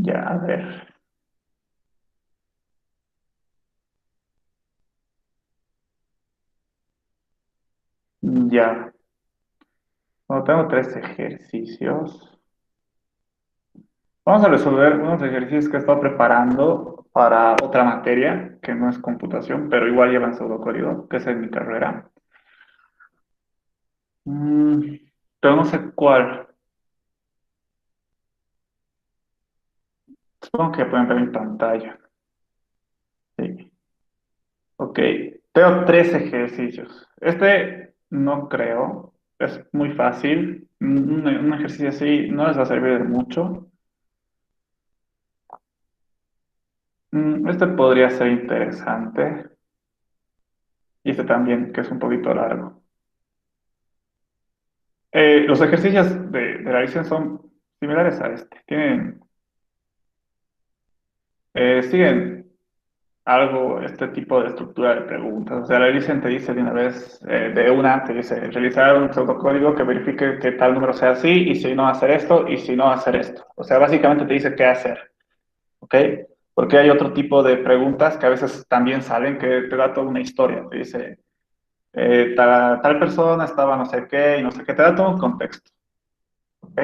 Ya, a ver. Ya. Bueno, tengo tres ejercicios. Vamos a resolver unos ejercicios que he estado preparando para otra materia, que no es computación, pero igual llevan pseudocódigo, que es en mi carrera. Mm, pero no sé cuál. Supongo que pueden ver mi pantalla. Sí. Ok. Tengo tres ejercicios. Este no creo. Es muy fácil. Un ejercicio así no les va a servir de mucho. Este podría ser interesante. Y este también, que es un poquito largo. Los ejercicios de la lección son similares a este. Siguen algo, este tipo de estructura de preguntas. O sea, la lección te dice de una vez, te dice realizar un pseudocódigo que verifique que tal número sea así, y si no hacer esto, y si no hacer esto. O sea, básicamente te dice qué hacer. ¿Ok? Porque hay otro tipo de preguntas que a veces también salen que te da toda una historia. Te dice, tal persona estaba no sé qué y no sé qué, te da todo un contexto. ¿Ok?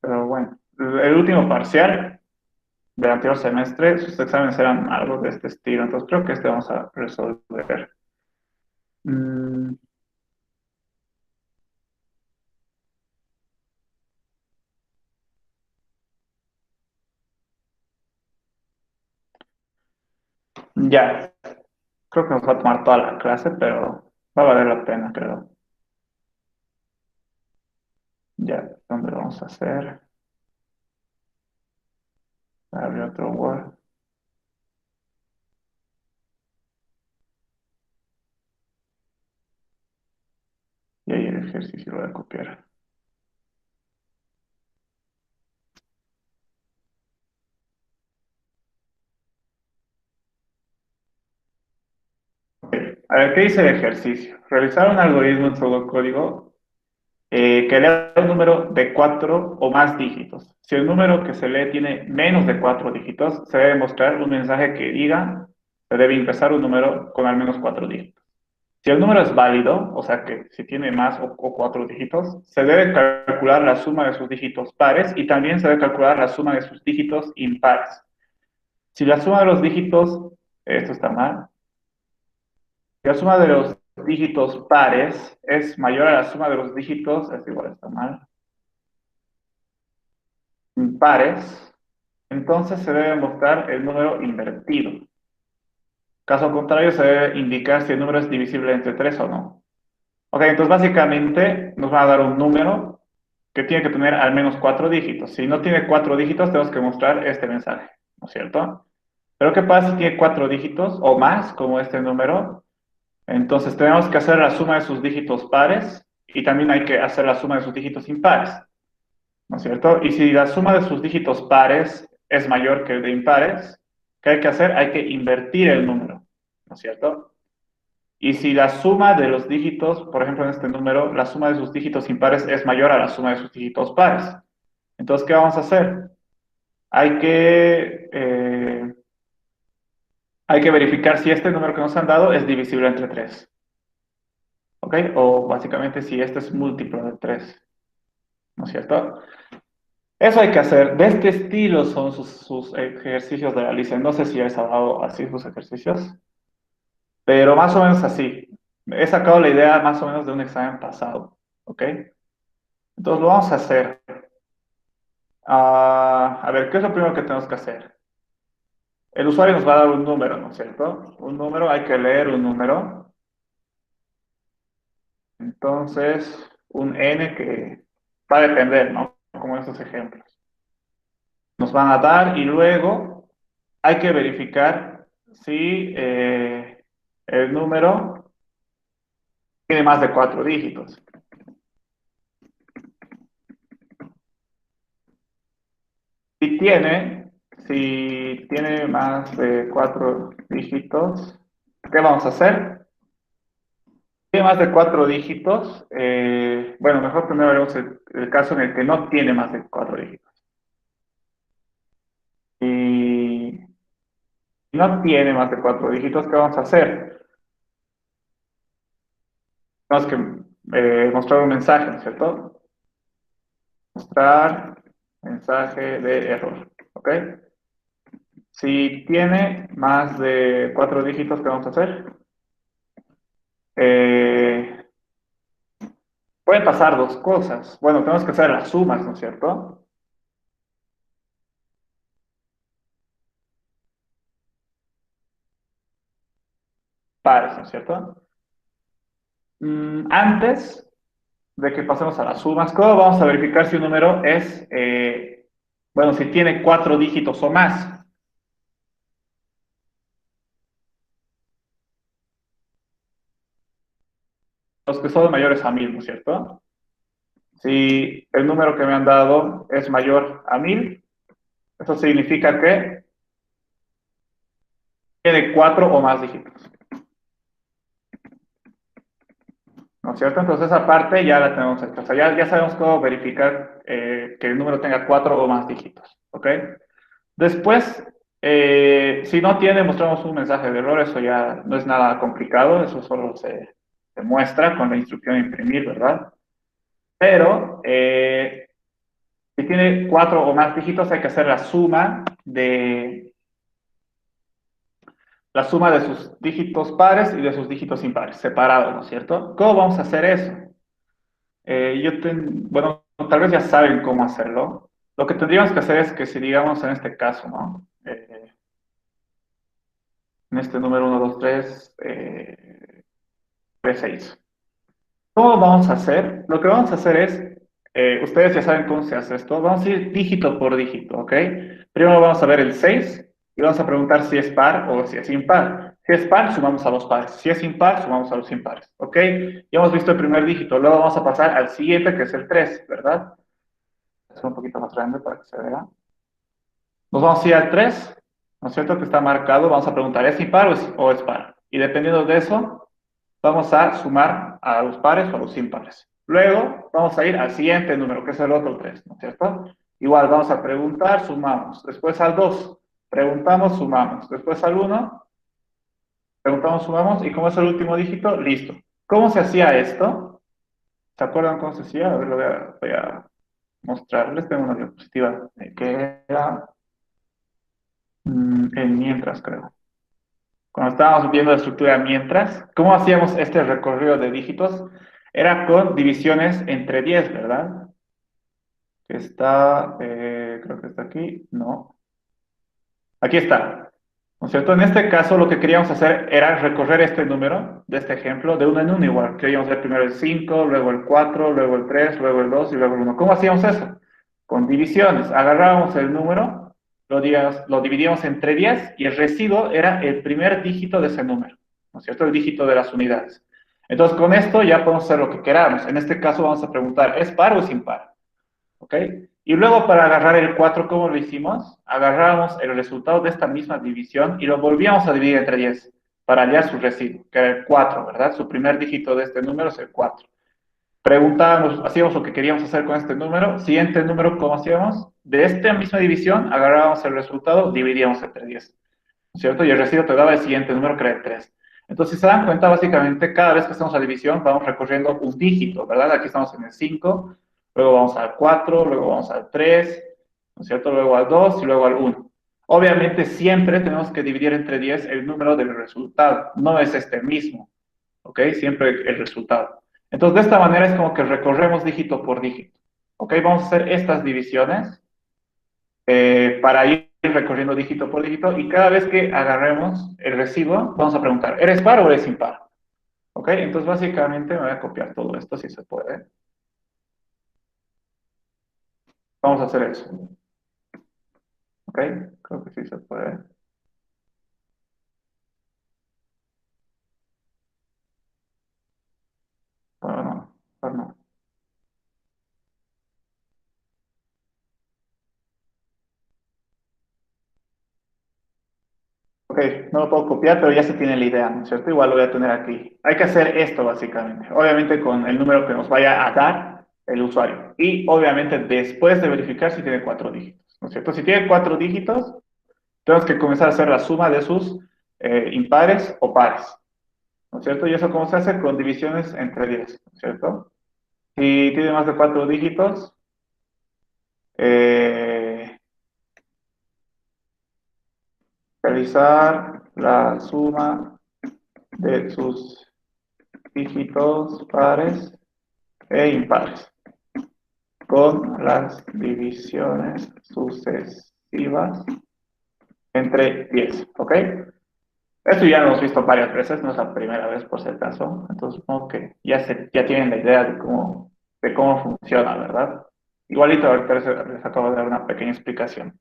Pero bueno, el último parcial del anterior semestre, sus exámenes eran algo de este estilo, entonces creo que este vamos a resolver. Mm, ya, creo que nos va a tomar toda la clase, pero va a valer la pena, creo. Ya, ¿dónde lo vamos a hacer? Abrir otro Word y ahí el ejercicio lo voy a copiar. Ok, a ver, ¿qué dice el ejercicio? Realizar un algoritmo en pseudocódigo que lea un número de cuatro o más dígitos. Si el número que se lee tiene menos de cuatro dígitos, se debe mostrar un mensaje que diga, se debe ingresar un número con al menos cuatro dígitos. Si el número es válido, o sea que si tiene más o cuatro dígitos, se debe calcular la suma de sus dígitos pares y también se debe calcular la suma de sus dígitos impares. Si la suma de los dígitos, esto está mal, si la suma de los dígitos pares es mayor a la suma de los dígitos, es igual, está mal, impares, entonces se debe mostrar el número invertido. Caso contrario, se debe indicar si el número es divisible entre 3 o no. Ok, entonces básicamente nos va a dar un número que tiene que tener al menos cuatro dígitos. Si no tiene cuatro dígitos, tenemos que mostrar este mensaje, ¿no es cierto? Pero ¿qué pasa si tiene cuatro dígitos o más, como este número? Entonces tenemos que hacer la suma de sus dígitos pares y también hay que hacer la suma de sus dígitos impares, ¿no es cierto? Y si la suma de sus dígitos pares es mayor que el de impares, ¿qué hay que hacer? Hay que invertir el número, ¿no es cierto? Y si la suma de los dígitos, por ejemplo en este número, la suma de sus dígitos impares es mayor a la suma de sus dígitos pares. Entonces, ¿qué vamos a hacer? Hay que, eh, hay que verificar si este número que nos han dado es divisible entre 3, ¿ok? O básicamente si este es múltiplo de 3, ¿no es cierto? Eso hay que hacer. De este estilo son sus ejercicios de la LICE. No sé si les ha dado así sus ejercicios, pero más o menos así. He sacado la idea más o menos de un examen pasado, ¿ok? Entonces lo vamos a hacer. A ver, ¿qué es lo primero que tenemos que hacer? El usuario nos va a dar un número, ¿no es cierto? Un número, hay que leer un número. Entonces, un n que va a depender, ¿no? Como en estos ejemplos. Nos van a dar y luego hay que verificar si el número tiene más de cuatro dígitos. Si tiene, si tiene más de cuatro dígitos, ¿qué vamos a hacer? Tiene más de cuatro dígitos. Bueno, mejor primero veremos el caso en el que no tiene más de cuatro dígitos. Y no tiene más de 4 dígitos, ¿qué vamos a hacer? Tenemos que mostrar un mensaje, ¿no es cierto? Mostrar mensaje de error, ¿ok? Si tiene más de 4 dígitos, ¿qué vamos a hacer? Eh, Pueden pasar dos cosas. Bueno, tenemos que hacer las sumas, ¿no es cierto? Pares, ¿no es cierto? Antes de que pasemos a las sumas, ¿cómo vamos a verificar si un número es, bueno, si tiene 4 dígitos o más? Los que son mayores a 1000, ¿no es cierto? Si el número que me han dado es mayor a 1000, eso significa que tiene 4 o más dígitos, ¿no es cierto? Entonces esa parte ya la tenemos hecha. O sea, ya sabemos cómo verificar que el número tenga 4 o más dígitos, ¿ok? Después, si no tiene, mostramos un mensaje de error. Eso ya no es nada complicado, eso solo se muestra con la instrucción de imprimir, ¿verdad? Pero si tiene 4 o más dígitos, hay que hacer la suma de sus dígitos pares y de sus dígitos impares, separados, ¿no es cierto? ¿Cómo vamos a hacer eso? Bueno, tal vez ya saben cómo hacerlo. Lo que tendríamos que hacer es que si digamos en este caso, ¿no? En este número 1, 2, 3, 3, 6. ¿Cómo vamos a hacer? Lo que vamos a hacer es, ustedes ya saben cómo se hace esto, vamos a ir dígito por dígito, ¿ok? Primero vamos a ver el 6 y vamos a preguntar si es par o si es impar. Si es par, sumamos a los pares. Si es impar, sumamos a los impares, ¿ok? Ya hemos visto el primer dígito, luego vamos a pasar al siguiente, que es el 3, ¿verdad? Es un poquito más grande para que se vea. Nos vamos a ir al 3, ¿no es cierto? Que está marcado, vamos a preguntar, ¿es impar o es par? Y dependiendo de eso, vamos a sumar a los pares o a los impares. Luego vamos a ir al siguiente número, que es el otro 3, ¿no es cierto? Igual vamos a preguntar, sumamos. Después al 2, preguntamos, sumamos. Después al 1, preguntamos, sumamos. Y como es el último dígito, listo. ¿Cómo se hacía esto? ¿Se acuerdan cómo se hacía? A ver, lo voy a mostrarles. Tengo una diapositiva que era en mientras, creo. Cuando estábamos viendo la estructura mientras, ¿cómo hacíamos este recorrido de dígitos? Era con divisiones entre 10, ¿verdad? Que está, creo que está aquí, no. Aquí está, ¿no es cierto? En este caso lo que queríamos hacer era recorrer este número de este ejemplo de uno en uno igual. Queríamos ver primero el 5, luego el 4, luego el 3, luego el 2 y luego el 1. ¿Cómo hacíamos eso? Con divisiones. Agarrábamos el número, lo dividíamos entre 10 y el residuo era el primer dígito de ese número, ¿no es cierto? El dígito de las unidades. Entonces con esto ya podemos hacer lo que queramos. En este caso vamos a preguntar, ¿es par o es impar? ¿Ok? Y luego para agarrar el 4, ¿cómo lo hicimos? Agarramos el resultado de esta misma división y lo volvíamos a dividir entre 10 para hallar su residuo, que era el 4, ¿verdad? Su primer dígito de este número es el 4. Preguntábamos, hacíamos lo que queríamos hacer con este número. Siguiente número, ¿cómo hacíamos? De esta misma división, agarrábamos el resultado, dividíamos entre 10, ¿no es cierto? Y el residuo te daba el siguiente número, que era el 3. Entonces, si se dan cuenta, básicamente, cada vez que hacemos la división, vamos recorriendo un dígito, ¿verdad? Aquí estamos en el 5, luego vamos al 4, luego vamos al 3, ¿no es cierto? Luego al 2 y luego al 1. Obviamente, siempre tenemos que dividir entre 10 el número del resultado, no es este mismo, ¿ok? Siempre el resultado. Entonces, de esta manera es como que recorremos dígito por dígito, ¿ok? Vamos a hacer estas divisiones para ir recorriendo dígito por dígito y cada vez que agarremos el residuo, vamos a preguntar, ¿eres par o eres impar? ¿Ok? Entonces, básicamente me voy a copiar todo esto, si se puede. Vamos a hacer eso. ¿Ok? Creo que sí se puede. Bueno, no, pero no. Ok, no lo puedo copiar, pero ya se tiene la idea, ¿no es cierto? Igual lo voy a tener aquí. Hay que hacer esto, básicamente. Obviamente con el número que nos vaya a dar el usuario. Y obviamente después de verificar si tiene 4 dígitos, ¿no es cierto? Si tiene 4 dígitos, tenemos que comenzar a hacer la suma de sus impares o pares, ¿no es cierto? Y eso cómo se hace con divisiones entre 10, ¿no es cierto? Si tiene más de 4 dígitos, eh, realizar la suma de sus dígitos pares e impares con las divisiones sucesivas entre 10, ¿ok? Esto ya lo hemos visto varias veces, no es la primera vez por si acaso, entonces supongo que ya tienen la idea de cómo funciona, ¿verdad? Igualito ahorita les acabo de dar una pequeña explicación.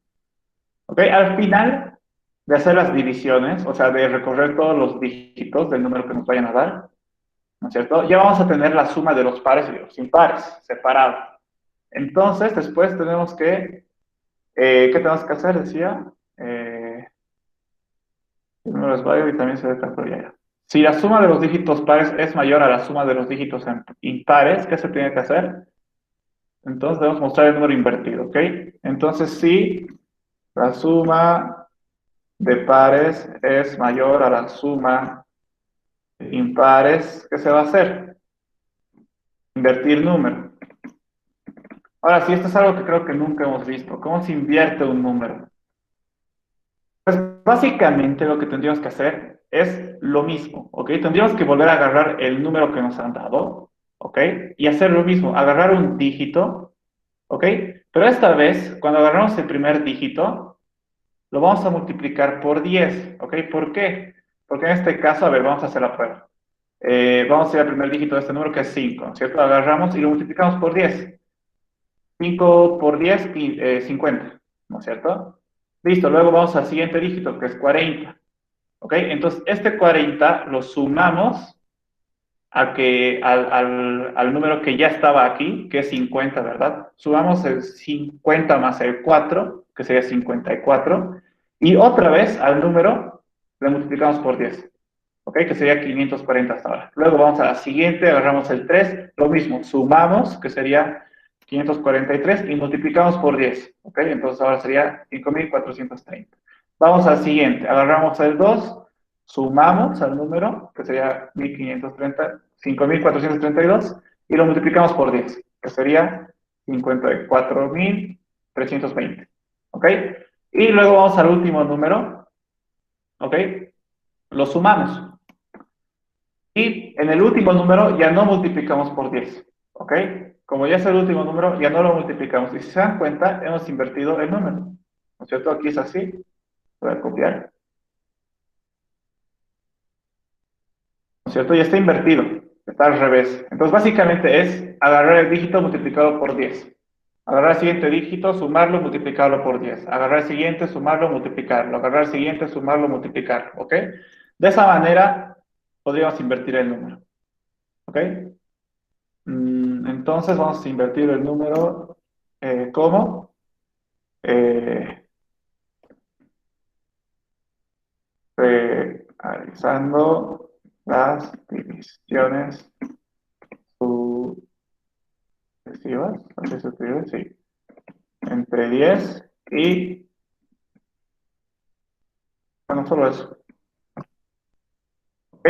¿Ok? Al final de hacer las divisiones, o sea, de recorrer todos los dígitos del número que nos vayan a dar, ¿no es cierto? Ya vamos a tener la suma de los pares y de los impares, separado. Entonces, después tenemos que, ¿qué tenemos que hacer? Decía, el número es válido y también se debe calcular. Si la suma de los dígitos pares es mayor a la suma de los dígitos impares, ¿qué se tiene que hacer? Entonces debemos mostrar el número invertido, ¿ok? Entonces, si la suma de pares es mayor a la suma de impares, ¿qué se va a hacer? Invertir número. Ahora, sí, esto es algo que creo que nunca hemos visto. ¿Cómo se invierte un número? Pues básicamente lo que tendríamos que hacer es lo mismo, ¿ok? Tendríamos que volver a agarrar el número que nos han dado, ¿ok? Y hacer lo mismo, agarrar un dígito, ¿ok? Pero esta vez, cuando agarramos el primer dígito, lo vamos a multiplicar por 10, ¿ok? ¿Por qué? Porque en este caso, a ver, vamos a hacer la prueba. Vamos a ir al primer dígito de este número que es 5, ¿cierto? Agarramos y lo multiplicamos por 10. 5 por 10, 50, ¿no es cierto? Listo, luego vamos al siguiente dígito que es 40, ¿ok? Entonces, este 40 lo sumamos al número que ya estaba aquí, que es 50, ¿verdad? Sumamos el 50 más el 4, que sería 54, y otra vez al número le multiplicamos por 10, ¿ok? Que sería 540 hasta ahora. Luego vamos a la siguiente, agarramos el 3, lo mismo, sumamos, que sería 543, y multiplicamos por 10, ¿ok? Entonces ahora sería 5430. Vamos al siguiente, agarramos el 2, sumamos al número, que sería 1530, 5432, y lo multiplicamos por 10, que sería 54.320, ¿ok? Y luego vamos al último número, ¿ok? Lo sumamos. Y en el último número ya no multiplicamos por 10, ¿ok? Como ya es el último número, ya no lo multiplicamos. Y si se dan cuenta, hemos invertido el número, ¿no es cierto? Aquí es así, voy a copiar, ¿no es cierto? Ya está invertido, está al revés. Entonces, básicamente es agarrar el dígito multiplicado por 10. Agarrar el siguiente dígito, sumarlo, multiplicarlo por 10. Agarrar el siguiente, sumarlo, multiplicarlo. Agarrar el siguiente, sumarlo, multiplicarlo, ¿ok? De esa manera podríamos invertir el número, ¿ok? Entonces vamos a invertir el número, ¿cómo? Eh, Realizando las divisiones sucesivas, así se escribe, sí, entre 10 y, bueno, solo eso, ¿ok?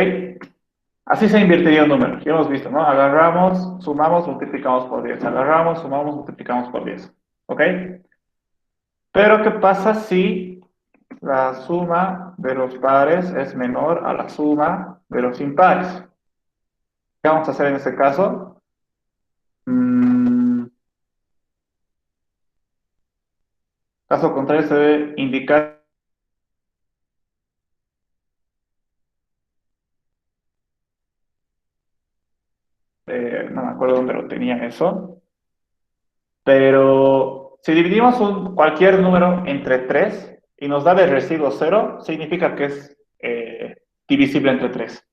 Así se invertiría un número, ya hemos visto, ¿no? Agarramos, sumamos, multiplicamos por 10, agarramos, sumamos, multiplicamos por 10, ¿ok? Pero ¿qué pasa si la suma de los pares es menor a la suma de los impares? ¿Qué vamos a hacer en este caso? Mm, Caso contrario, se debe indicar, no me acuerdo dónde lo tenía eso, pero si dividimos cualquier número entre 3 y nos da de residuo 0, significa que es divisible entre 3,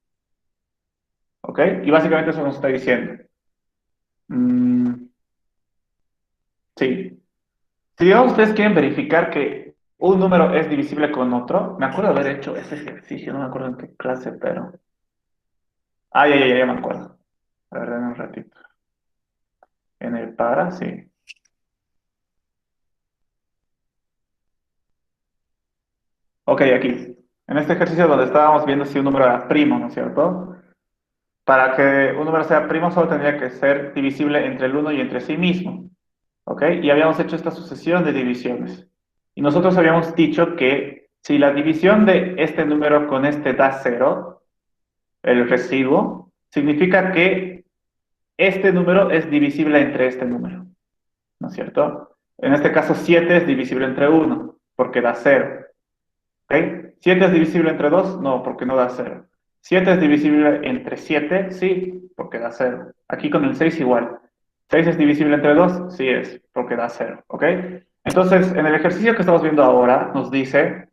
¿ok? Y básicamente eso nos está diciendo. Mm, sí. Si digamos ustedes quieren verificar que un número es divisible con otro, me acuerdo haber hecho ese ejercicio, no me acuerdo en qué clase, pero... Ah, ya me acuerdo. A ver, dame un ratito. En el para, sí. Ok, aquí. En este ejercicio donde estábamos viendo si un número era primo, ¿no es cierto? Para que un número sea primo solo tendría que ser divisible entre el uno y entre sí mismo. ¿Ok? Y habíamos hecho esta sucesión de divisiones. Y nosotros habíamos dicho que si la división de este número con este da cero, el residuo, significa que este número es divisible entre este número, ¿no es cierto? En este caso, 7 es divisible entre uno porque da cero. ¿Ok? ¿7 es divisible entre 2? No, porque no da cero. ¿7 es divisible entre 7? Sí, porque da cero. Aquí con el 6 igual. ¿6 es divisible entre 2? Sí es, porque da cero. ¿Ok? Entonces, en el ejercicio que estamos viendo ahora, nos dice,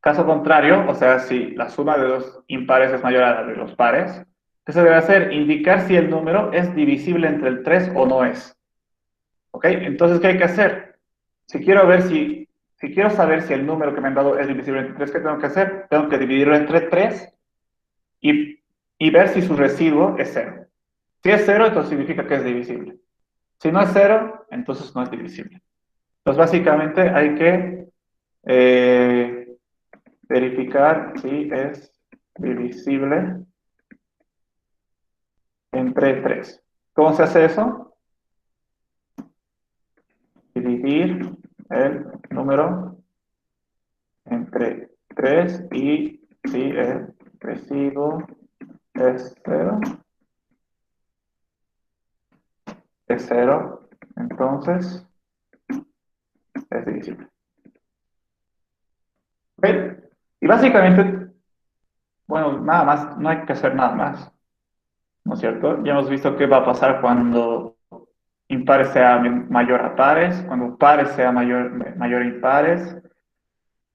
caso contrario, o sea, si la suma de dos impares es mayor a la de los pares, ¿qué se debe hacer? Indicar si el número es divisible entre el 3 o no es. ¿Ok? Entonces, ¿qué hay que hacer? Si quiero saber si el número que me han dado es divisible entre 3, ¿qué tengo que hacer? Tengo que dividirlo entre 3 y, y ver si su residuo es cero. Si es cero, entonces significa que es divisible. Si no es cero, entonces no es divisible. Entonces, básicamente hay que eh, verificar si es divisible entre 3. ¿Cómo se hace eso? Dividir el número entre 3 y si el residuo es cero, entonces es divisible. ¿Ok? Y básicamente, bueno, nada más, no hay que hacer nada más, ¿no es cierto? Ya hemos visto qué va a pasar cuando impares sea mayor a pares, cuando pares sea mayor a impares.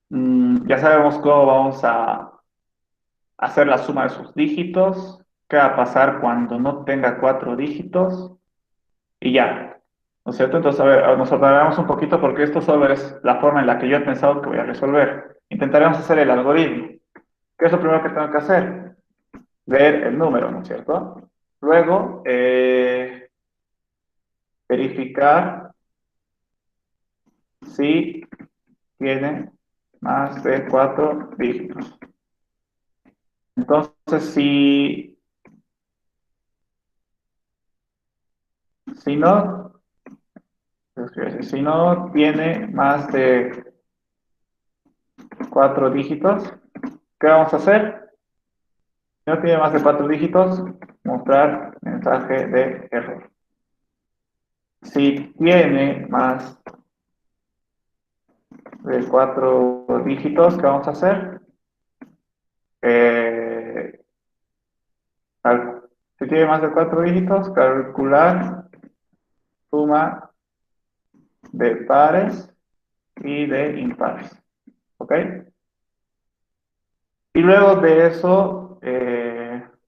Ya sabemos cómo vamos a hacer la suma de sus dígitos, qué va a pasar cuando no tenga cuatro dígitos y ya. ¿No es cierto? Entonces, a ver, nos separamos un poquito porque esto solo es la forma en la que yo he pensado que voy a resolver. Intentaremos hacer el algoritmo. ¿Qué es lo primero que tengo que hacer? Ver el número, ¿no es cierto? Luego, verificar si tiene más de cuatro dígitos. Entonces, si no, si no tiene más de cuatro dígitos, ¿qué vamos a hacer? Si no tiene más de cuatro dígitos, mostrar mensaje de error. Si tiene más de cuatro dígitos, ¿qué vamos a hacer? Eh, si tiene más de cuatro dígitos, calcular suma de pares y de impares. ¿Ok? Y luego de eso,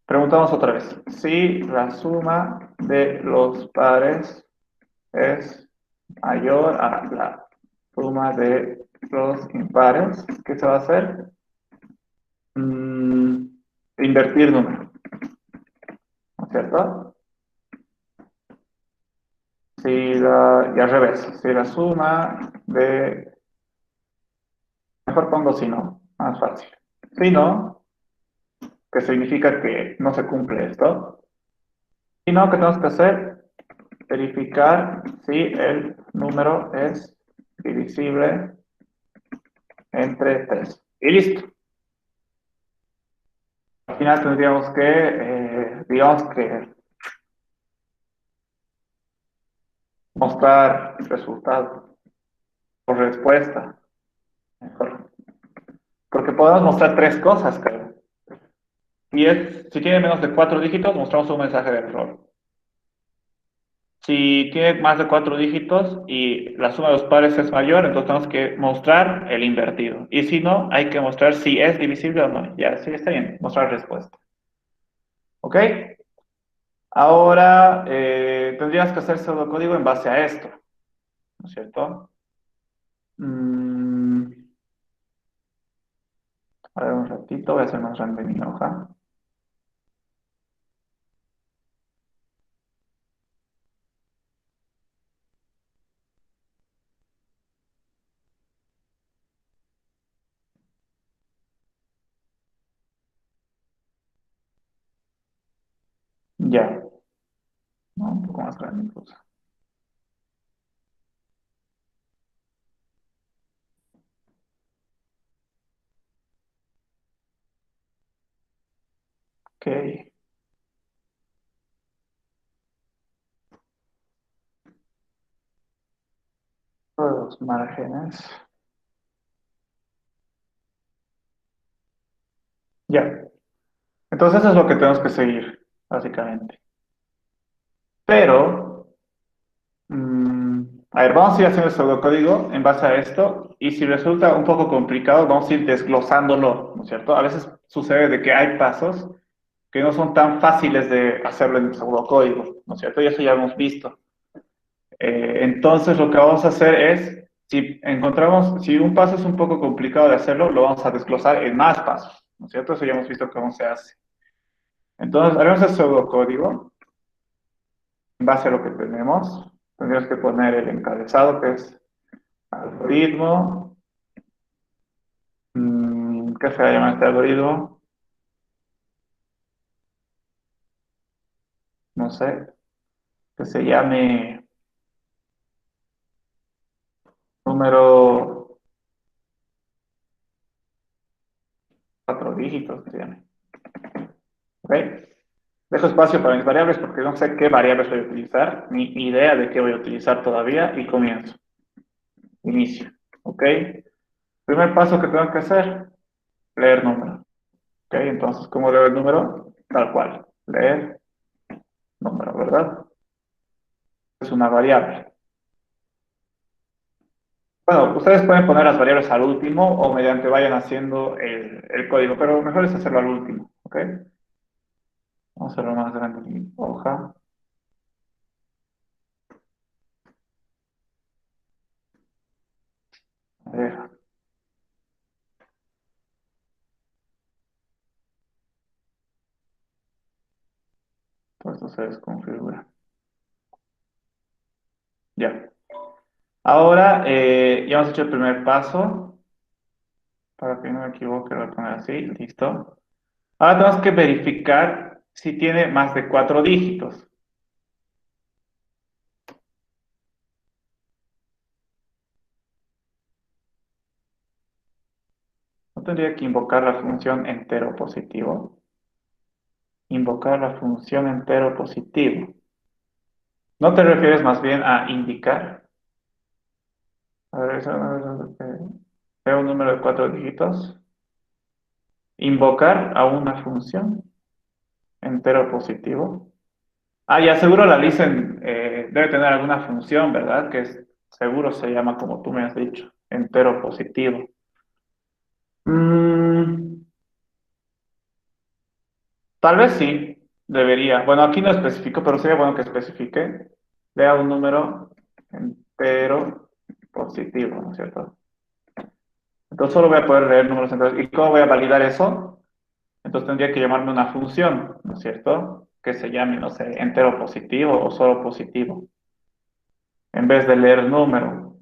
preguntamos otra vez. Si la suma de los pares es mayor a la suma de los impares, ¿qué se va a hacer? Mm, invertir número, ¿no es cierto? Y al revés, si la suma de, mejor pongo si no, más fácil. Si no, que significa que no se cumple esto. Si no, ¿qué tenemos que hacer? Verificar si el número es divisible entre 3. Y listo. Al final tendríamos que, digamos que, mostrar resultado o respuesta. Mejor. Porque podemos mostrar tres cosas, creo. Si tiene menos de cuatro dígitos, mostramos un mensaje de error. Si tiene más de cuatro dígitos y la suma de los pares es mayor, entonces tenemos que mostrar el invertido. Y si no, hay que mostrar si es divisible o no. Ya, sí, está bien, mostrar respuesta. ¿Ok? Ahora tendrías que hacer pseudocódigo en base a esto, ¿no es cierto? Mm, a ver un ratito, voy a hacer más grande mi hoja. Ya, no, un poco más grande incluso. Ok, todos los márgenes. Ya, entonces eso es lo que tenemos que seguir, básicamente. Pero, a ver, vamos a ir haciendo el pseudocódigo en base a esto y si resulta un poco complicado, vamos a ir desglosándolo, ¿no es cierto? A veces sucede de que hay pasos que no son tan fáciles de hacerlo en pseudocódigo, ¿no es cierto? Y eso ya lo hemos visto. Entonces, lo que vamos a hacer es, si encontramos, si un paso es un poco complicado de hacerlo, lo vamos a desglosar en más pasos, ¿no es cierto? Eso ya hemos visto cómo se hace. Entonces, haremos el pseudocódigo en base a lo que tenemos. Tendríamos que poner el encabezado, que es algoritmo. ¿Qué se va a llamar este algoritmo? No sé, que se llame número 4 dígitos, que se llame. ¿Ok? Dejo espacio para mis variables porque no sé qué variables voy a utilizar, ni idea de qué voy a utilizar todavía y comienzo. Inicio. ¿Ok? Primer paso que tengo que hacer, leer número. ¿Ok? Entonces, ¿cómo leo el número? Tal cual. Leer número, ¿verdad? Es una variable. Bueno, ustedes pueden poner las variables al último o mediante vayan haciendo el código, pero mejor es hacerlo al último. ¿Ok? Vamos a hacerlo más grande en mi hoja. A ver, todo esto se desconfigura. Ya. Ahora, ya hemos hecho el primer paso. Para que no me equivoque, lo voy a poner así, listo. Ahora tenemos que verificar si tiene más de 4 dígitos. ¿No tendría que invocar la función entero positivo? Invocar la función entero positivo. ¿No te refieres más bien a indicar? A ver, veo un número de 4 dígitos. Invocar a una función entero positivo. Ah, ya seguro la listen debe tener alguna función, ¿verdad? Seguro se llama como tú me has dicho, entero positivo. Mm, Tal vez sí, debería. Bueno, aquí no especifico, pero sería bueno que especifique. Lea un número entero positivo, ¿no es cierto? Entonces solo voy a poder leer números enteros. ¿Y cómo voy a validar eso? Entonces tendría que llamarme una función, ¿no es cierto? Que se llame, no sé, entero positivo o solo positivo, en vez de leer número.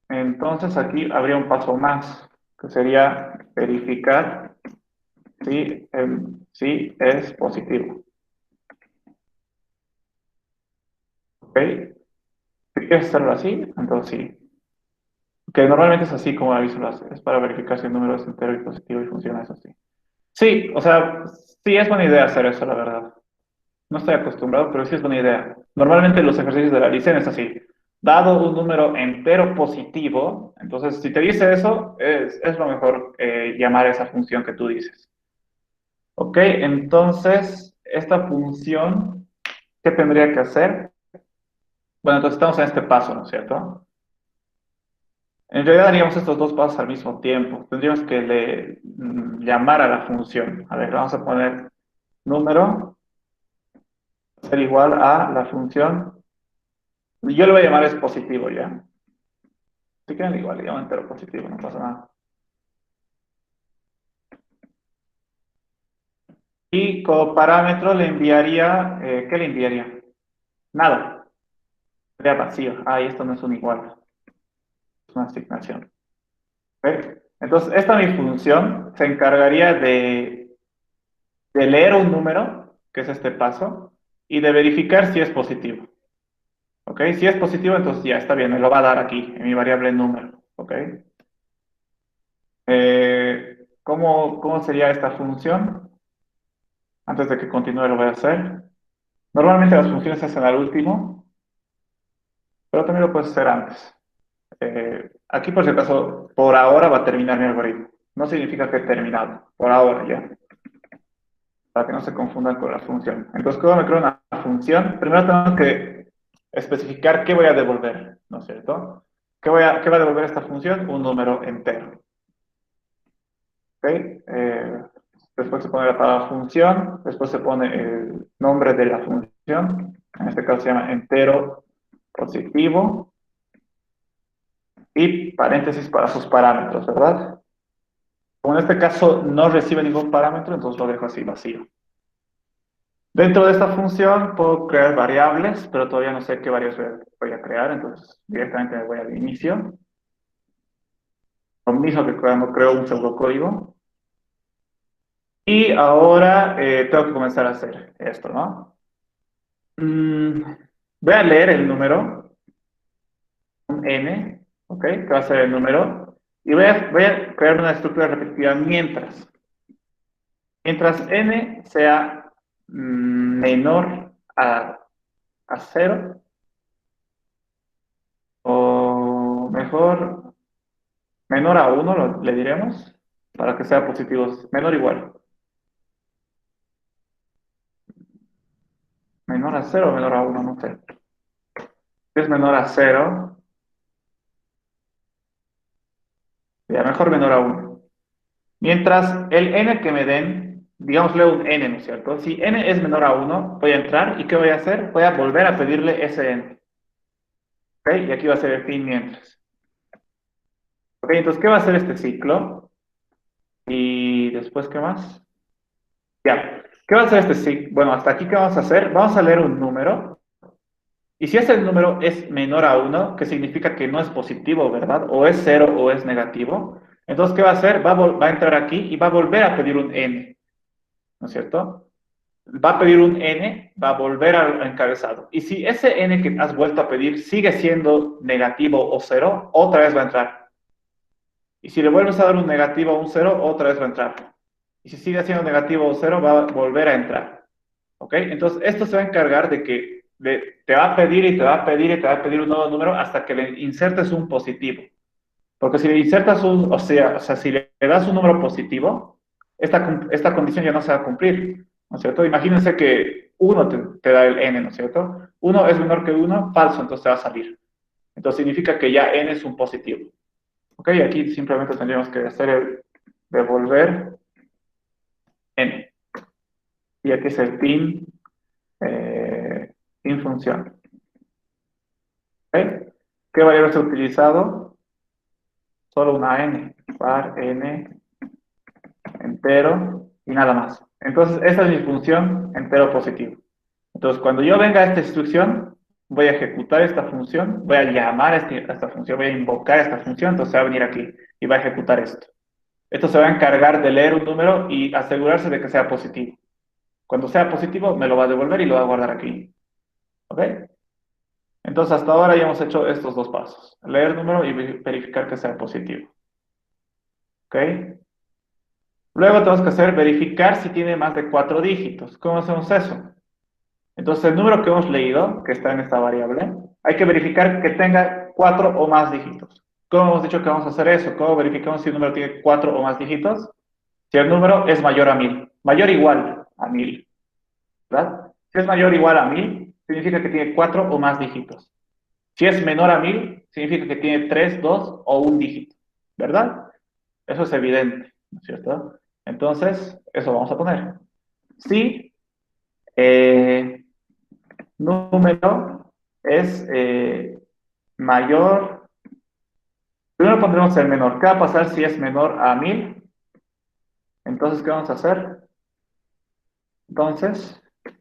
Entonces aquí habría un paso más, que sería verificar si es positivo. ¿Ok? Si quieres hacerlo así, entonces sí. Que normalmente es así como aviso lo hace, es para verificar si el número es entero y positivo y funciona eso así. Sí, o sea, sí es buena idea hacer eso, la verdad. No estoy acostumbrado, pero sí es buena idea. Normalmente los ejercicios de la licen es así. Dado un número entero positivo, entonces si te dice eso, es lo mejor llamar a esa función que tú dices. Ok, entonces, esta función, ¿qué tendría que hacer? Bueno, entonces estamos en este paso, ¿no es cierto? En realidad haríamos estos dos pasos al mismo tiempo. Tendríamos que llamar a la función. A ver, vamos a poner número ser igual a la función. Yo le voy a llamar es positivo ya. Si quieren igual, le llamo entero positivo, no pasa nada. Y como parámetro le enviaría, ¿qué le enviaría? Nada, sería vacío. Ah, y esto no es un igual, es una asignación. ¿Ok? Entonces, esta mi función se encargaría de de leer un número, que es este paso, y de verificar si es positivo. ¿Ok? Si es positivo, entonces ya está bien, me lo va a dar aquí, en mi variable número. ¿Ok? ¿Cómo sería esta función? Antes de que continúe lo voy a hacer. Normalmente las funciones se hacen al último, pero también lo puedes hacer antes. Aquí, por si acaso, por ahora va a terminar mi algoritmo. No significa que he terminado, por ahora ya, para que no se confundan con la función. Entonces, ¿cómo me creo una función? Primero tengo que especificar qué voy a devolver, ¿no es cierto? ¿Qué va a devolver esta función? Un número entero. ¿Ok? Después se pone la palabra función, después se pone el nombre de la función, en este caso se llama entero positivo, y paréntesis para sus parámetros, ¿verdad? Como en este caso no recibe ningún parámetro, entonces lo dejo así vacío. Dentro de esta función puedo crear variables, pero todavía no sé qué variables voy a crear, entonces directamente me voy al inicio. Lo mismo que cuando creo un pseudocódigo. Y ahora tengo que comenzar a hacer esto, ¿no? Mm, Voy a leer el número, un n, ¿ok? Que va a ser el número. Y voy a crear una estructura repetitiva mientras n sea menor a 0, o mejor, menor a 1, le diremos, para que sea positivo, menor o igual. Menor a 0 o menor a 1, no sé. Si es menor a 0, ya mejor menor a 1. Mientras el n que me den, digámosle un n, ¿no es cierto? Si n es menor a 1, voy a entrar y ¿qué voy a hacer? Voy a volver a pedirle ese n. ¿Ok? Y aquí va a ser el fin mientras. ¿Ok? Entonces, ¿qué va a hacer este ciclo? Y después, ¿qué más? Ya. ¿Qué va a hacer este ciclo? Bueno, hasta aquí, ¿qué vamos a hacer? Vamos a leer un número. Y si ese número es menor a 1, que significa que no es positivo, ¿verdad? O es 0 o es negativo. Entonces, ¿qué va a hacer? Va a entrar aquí y va a volver a pedir un n, ¿no es cierto? Va a pedir un n, va a volver al encabezado. Y si ese n que has vuelto a pedir sigue siendo negativo o 0, otra vez va a entrar. Y si le vuelves a dar un negativo o un 0, otra vez va a entrar. Y si sigue siendo negativo o 0, va a volver a entrar. ¿Ok? Entonces, esto se va a encargar de que te va a pedir y te va a pedir y te va a pedir un nuevo número hasta que le insertes un positivo. Porque si le insertas o sea, si le das un número positivo, esta condición ya no se va a cumplir, ¿no es cierto? Imagínense que 1 te da el n, ¿no es cierto? 1 es menor que 1, falso, entonces te va a salir. Entonces significa que ya n es un positivo. ¿Ok? Aquí simplemente tendríamos que hacer el devolver n. Y aquí es el fin función. ¿Ok? ¿Qué variable se ha utilizado? Solo una n, var n entero y nada más. Entonces, esa es mi función entero positivo. Entonces, cuando yo venga a esta instrucción, voy a ejecutar esta función, voy a llamar a esta función, voy a invocar esta función, entonces va a venir aquí y va a ejecutar esto. Esto se va a encargar de leer un número y asegurarse de que sea positivo. Cuando sea positivo, me lo va a devolver y lo va a guardar aquí. ¿Ok? Entonces, hasta ahora ya hemos hecho estos dos pasos. Leer número y verificar que sea positivo. ¿Ok? Luego tenemos que hacer verificar si tiene más de 4 dígitos. ¿Cómo hacemos eso? Entonces, el número que hemos leído, que está en esta variable, hay que verificar que tenga 4 o más dígitos. ¿Cómo hemos dicho que vamos a hacer eso? ¿Cómo verificamos si el número tiene 4 o más dígitos? Si el número es mayor a 1000, mayor o igual a 1000, ¿verdad? Si es mayor o igual a 1000, significa que tiene 4 o más dígitos. Si es menor a 1000, significa que tiene 3, 2 o un dígito, ¿verdad? Eso es evidente, ¿no es cierto? Entonces, eso vamos a poner. Si número es mayor, primero pondremos el menor. ¿Qué va a pasar si es menor a 1000? Entonces, ¿qué vamos a hacer? Entonces, ¿qué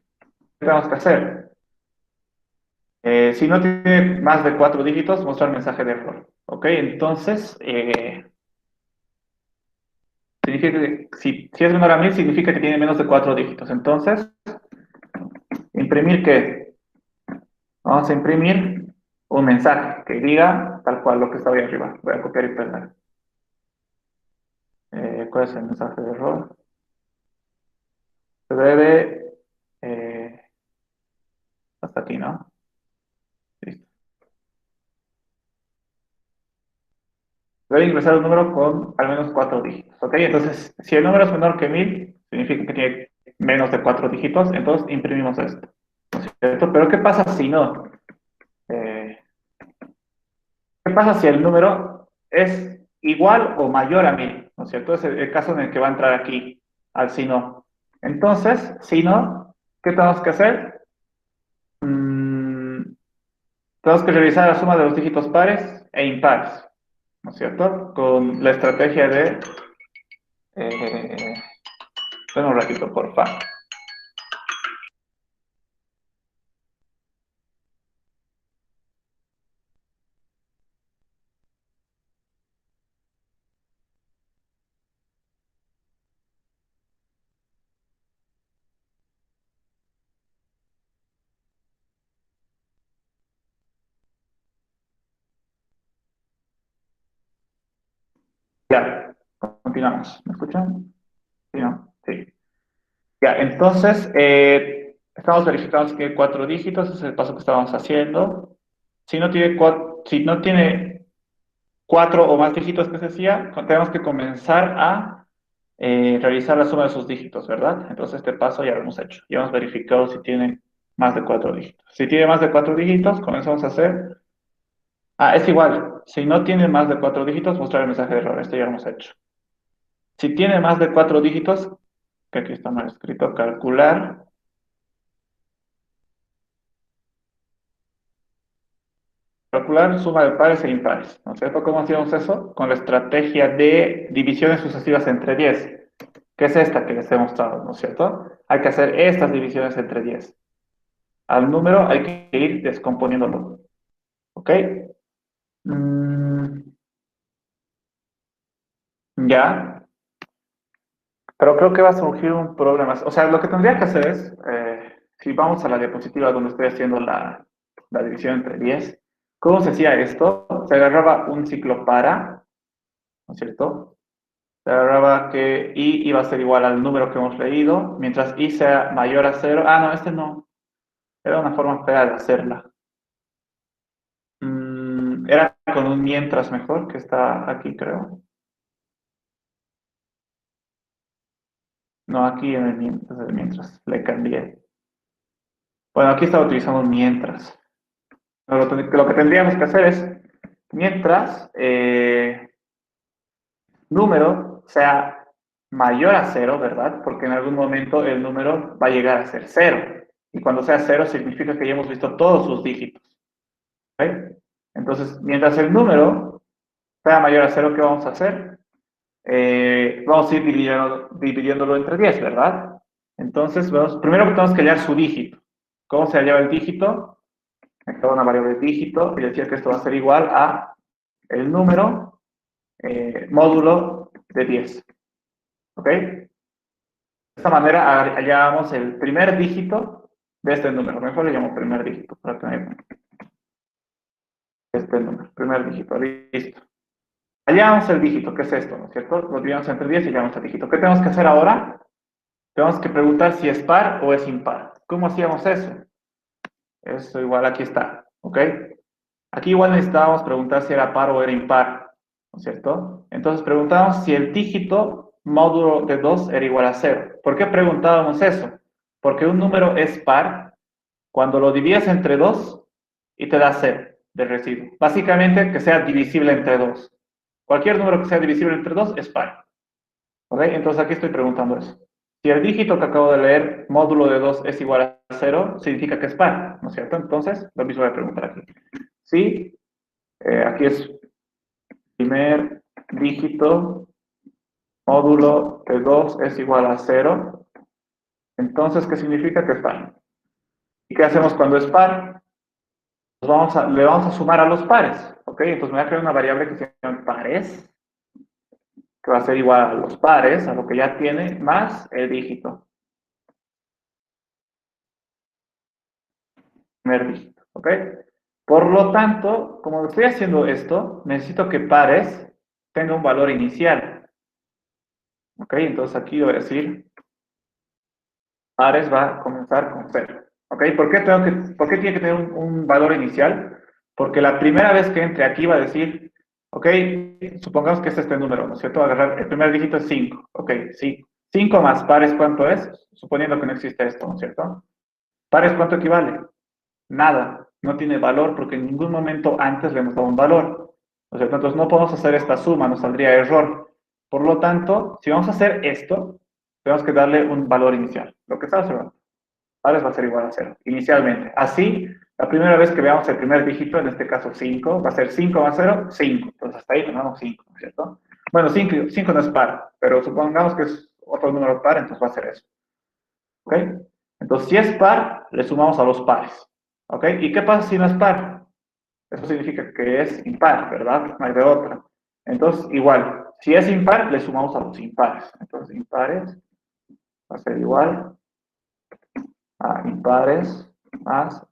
tenemos que hacer? Si no tiene más de 4 dígitos, mostrar mensaje de error. ¿Ok? Entonces, significa que si es menor a 1000, significa que tiene menos de 4 dígitos. Entonces, ¿imprimir qué? Vamos a imprimir un mensaje que diga tal cual lo que está ahí arriba. Voy a copiar y pegar. ¿Cuál es el mensaje de error? Se debe hasta aquí, ¿no? Listo. Debe ingresar un número con al menos 4 dígitos. ¿Ok? Entonces, si el número es menor que 1000, significa que tiene menos de 4 dígitos. Entonces, imprimimos esto. ¿No es cierto? Pero ¿qué pasa si no? Eh, ¿Qué pasa si el número es igual o mayor a 1000? ¿No es cierto? Es el caso en el que va a entrar aquí, al si no. Entonces, si no, ¿qué tenemos que hacer? Mm, tenemos que revisar la suma de los dígitos pares e impares, ¿no es cierto? Con la estrategia de... Espera un ratito, porfa. Ya, continuamos. ¿Me escuchan? ¿Sí, no? Sí. Ya, entonces, estamos verificando que 4 dígitos, ese es el paso que estábamos haciendo. Si no tiene 4 o más dígitos que se decía, tenemos que comenzar a realizar la suma de sus dígitos, ¿verdad? Entonces, este paso ya lo hemos hecho. Ya hemos verificado si tiene más de 4 dígitos. Si tiene más de 4 dígitos, comenzamos a hacer... Ah, es igual. Si no tiene más de 4 dígitos, mostrar el mensaje de error. Esto ya lo hemos hecho. Si tiene más de 4 dígitos, que aquí está mal escrito, calcular suma de pares e impares, ¿no es cierto? ¿Cómo hacíamos eso? Con la estrategia de divisiones sucesivas entre 10, que es esta que les he mostrado, ¿no es cierto? Hay que hacer estas divisiones entre 10. Al número hay que ir descomponiéndolo, ¿ok? Mm, ya, pero creo que va a surgir un problema. O sea, lo que tendría que hacer es, si vamos a la diapositiva donde estoy haciendo la división entre 10, ¿cómo se hacía esto? Se agarraba un ciclo para, ¿no es cierto? Se agarraba que i iba a ser igual al número que hemos leído, mientras i sea mayor a cero. Ah, no, este no. Era una forma fea de hacerla. Era con un mientras mejor, que está aquí, creo. No, aquí en el mientras, le cambié. Bueno, aquí estaba utilizando un mientras. Lo que tendríamos que hacer es, mientras número sea mayor a cero, ¿verdad? Porque en algún momento el número va a llegar a ser cero. Y cuando sea cero significa que ya hemos visto todos sus dígitos. ¿Ok? Entonces, mientras el número sea mayor a cero, ¿qué vamos a hacer? Vamos a ir dividiéndolo entre 10, ¿verdad? Entonces, primero que tenemos que hallar su dígito. ¿Cómo se hallaba el dígito? Me queda una variable dígito y decía que esto va a ser igual a el número módulo de 10. ¿Ok? De esta manera hallamos el primer dígito de este número. Mejor le llamo primer dígito para tener este número. Primer dígito, listo. Hallamos el dígito, ¿qué es esto? ¿No es cierto? Lo dividimos entre 10 y hallamos el dígito. ¿Qué tenemos que hacer ahora? Tenemos que preguntar si es par o es impar. ¿Cómo hacíamos eso? Eso igual aquí está, ¿ok? Aquí igual necesitábamos preguntar si era par o era impar, ¿no es cierto? Entonces preguntábamos si el dígito módulo de 2 era igual a cero. ¿Por qué preguntábamos eso? Porque un número es par cuando lo divides entre 2 y te da cero de residuo. Básicamente que sea divisible entre 2. Cualquier número que sea divisible entre 2 es par. ¿Ok? Entonces aquí estoy preguntando eso. Si el dígito que acabo de leer, módulo de 2 es igual a cero, significa que es par, ¿no es cierto? Entonces, lo mismo voy a preguntar aquí. Si aquí es primer dígito, módulo de 2 es igual a cero, entonces, ¿qué significa que es par? ¿Y qué hacemos cuando es par? Le vamos a sumar a los pares, ¿ok? Entonces me voy a crear una variable que se llama pares. que va a ser igual a los pares, a lo que ya tiene, más el dígito. Primer dígito, ¿ok? Por lo tanto, como estoy haciendo esto, necesito que pares tenga un valor inicial. ¿Ok? Entonces aquí voy a decir, pares va a comenzar con 0. ¿Ok? ¿Por qué tiene que tener un valor inicial? Porque la primera vez que entre aquí va a decir, ok, supongamos que es este número, ¿no es cierto? Agarrar, el primer dígito es 5. Ok, sí. 5 más pares, ¿cuánto es? Suponiendo que no existe esto, ¿no es cierto? Pares, ¿cuánto equivale? Nada, no tiene valor porque en ningún momento antes le hemos dado un valor. ¿No es cierto? Entonces no podemos hacer esta suma, nos saldría error. Por lo tanto, si vamos a hacer esto, tenemos que darle un valor inicial. Lo que está observando. Pares va a ser igual a 0, inicialmente. Así, la primera vez que veamos el primer dígito, en este caso 5, va a ser 5 más 0, 5. Entonces hasta ahí tenemos 5, ¿no es cierto? Bueno, 5 no es par, pero supongamos que es otro número par, entonces va a ser eso. ¿Ok? Entonces, si es par, le sumamos a los pares. ¿Ok? ¿Y qué pasa si no es par? Eso significa que es impar, ¿verdad? No hay de otra. Entonces, igual, si es impar, le sumamos a los impares. Entonces, impares va a ser igual a impares más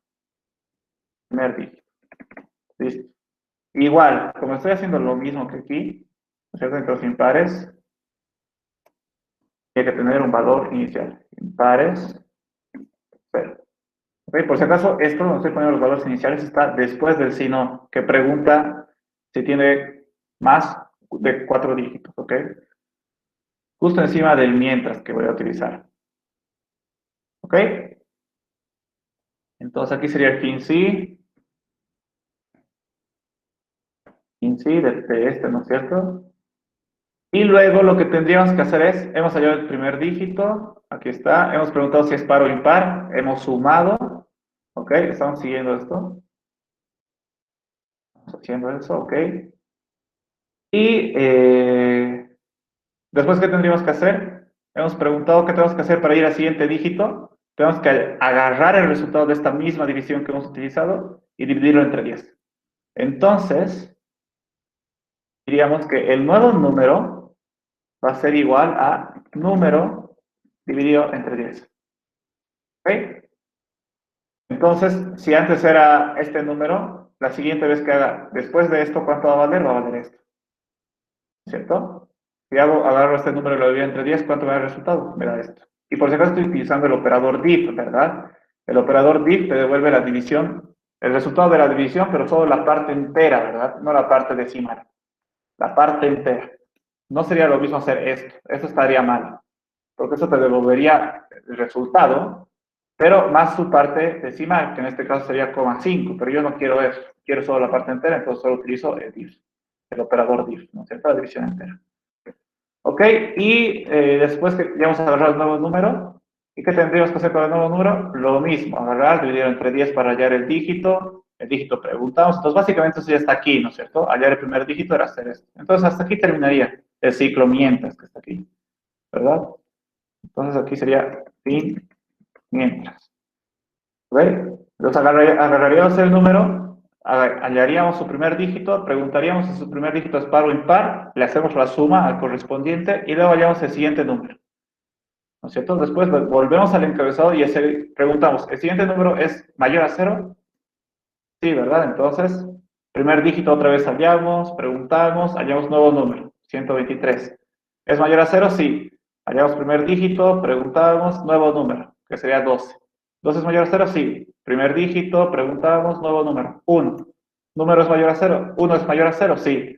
primer dígito. ¿Listo? Igual, como estoy haciendo lo mismo que aquí, ¿no es cierto? Entonces, impares tiene que tener un valor inicial. Impares, 0. ¿Ok? Por si acaso, esto donde estoy poniendo los valores iniciales está después del signo que pregunta si tiene más de 4 dígitos, ¿ok? Justo encima del mientras que voy a utilizar, ¿ok? Entonces aquí sería el fin sí de este, ¿no es cierto? Y luego lo que tendríamos que hacer es, hemos hallado el primer dígito, aquí está, hemos preguntado si es par o impar, hemos sumado, ¿ok? Estamos siguiendo esto, estamos haciendo eso, ¿ok? Y después, ¿qué tendríamos que hacer? Hemos preguntado qué tenemos que hacer para ir al siguiente dígito. Tenemos que agarrar el resultado de esta misma división que hemos utilizado y dividirlo entre 10. Entonces, diríamos que el nuevo número va a ser igual a número dividido entre 10. ¿Ok? Entonces, si antes era este número, la siguiente vez que haga después de esto, ¿cuánto va a valer? Va a valer esto. ¿Cierto? Si agarro este número y lo divido entre 10, ¿cuánto me da el resultado? Me da esto. Y por si acaso estoy utilizando el operador div, ¿verdad? El operador div te devuelve la división, el resultado de la división, pero solo la parte entera, ¿verdad? No la parte decimal. La parte entera. No sería lo mismo hacer esto. Esto estaría mal. Porque eso te devolvería el resultado, pero más su parte decimal, que en este caso sería 0,5. Pero yo no quiero eso. Quiero solo la parte entera, entonces solo utilizo el div, el operador div, ¿no es cierto? La división entera. ¿Ok? Y después que ya hemos agarrado el nuevo número, ¿y qué tendríamos que hacer con el nuevo número? Lo mismo, agarrar, dividir entre 10 para hallar el dígito preguntamos, entonces básicamente eso ya está aquí, ¿no es cierto? Hallar el primer dígito era hacer esto. Entonces hasta aquí terminaría el ciclo mientras que está aquí, ¿verdad? Entonces aquí sería fin mientras. ¿Ok? Entonces agarraríamos el número, hallaríamos su primer dígito, preguntaríamos si su primer dígito es par o impar, le hacemos la suma al correspondiente y luego hallamos el siguiente número. ¿No es cierto? Después volvemos al encabezado y preguntamos, ¿el siguiente número es mayor a 0? Sí, ¿verdad? Entonces, primer dígito otra vez hallamos, preguntamos, hallamos nuevo número, 123. ¿Es mayor a 0? Sí. Hallamos primer dígito, preguntamos, nuevo número, que sería 12. ¿12 es mayor a 0? Sí. Primer dígito, preguntamos, nuevo número, 1. ¿Número es mayor a 0? ¿1 es mayor a 0? Sí.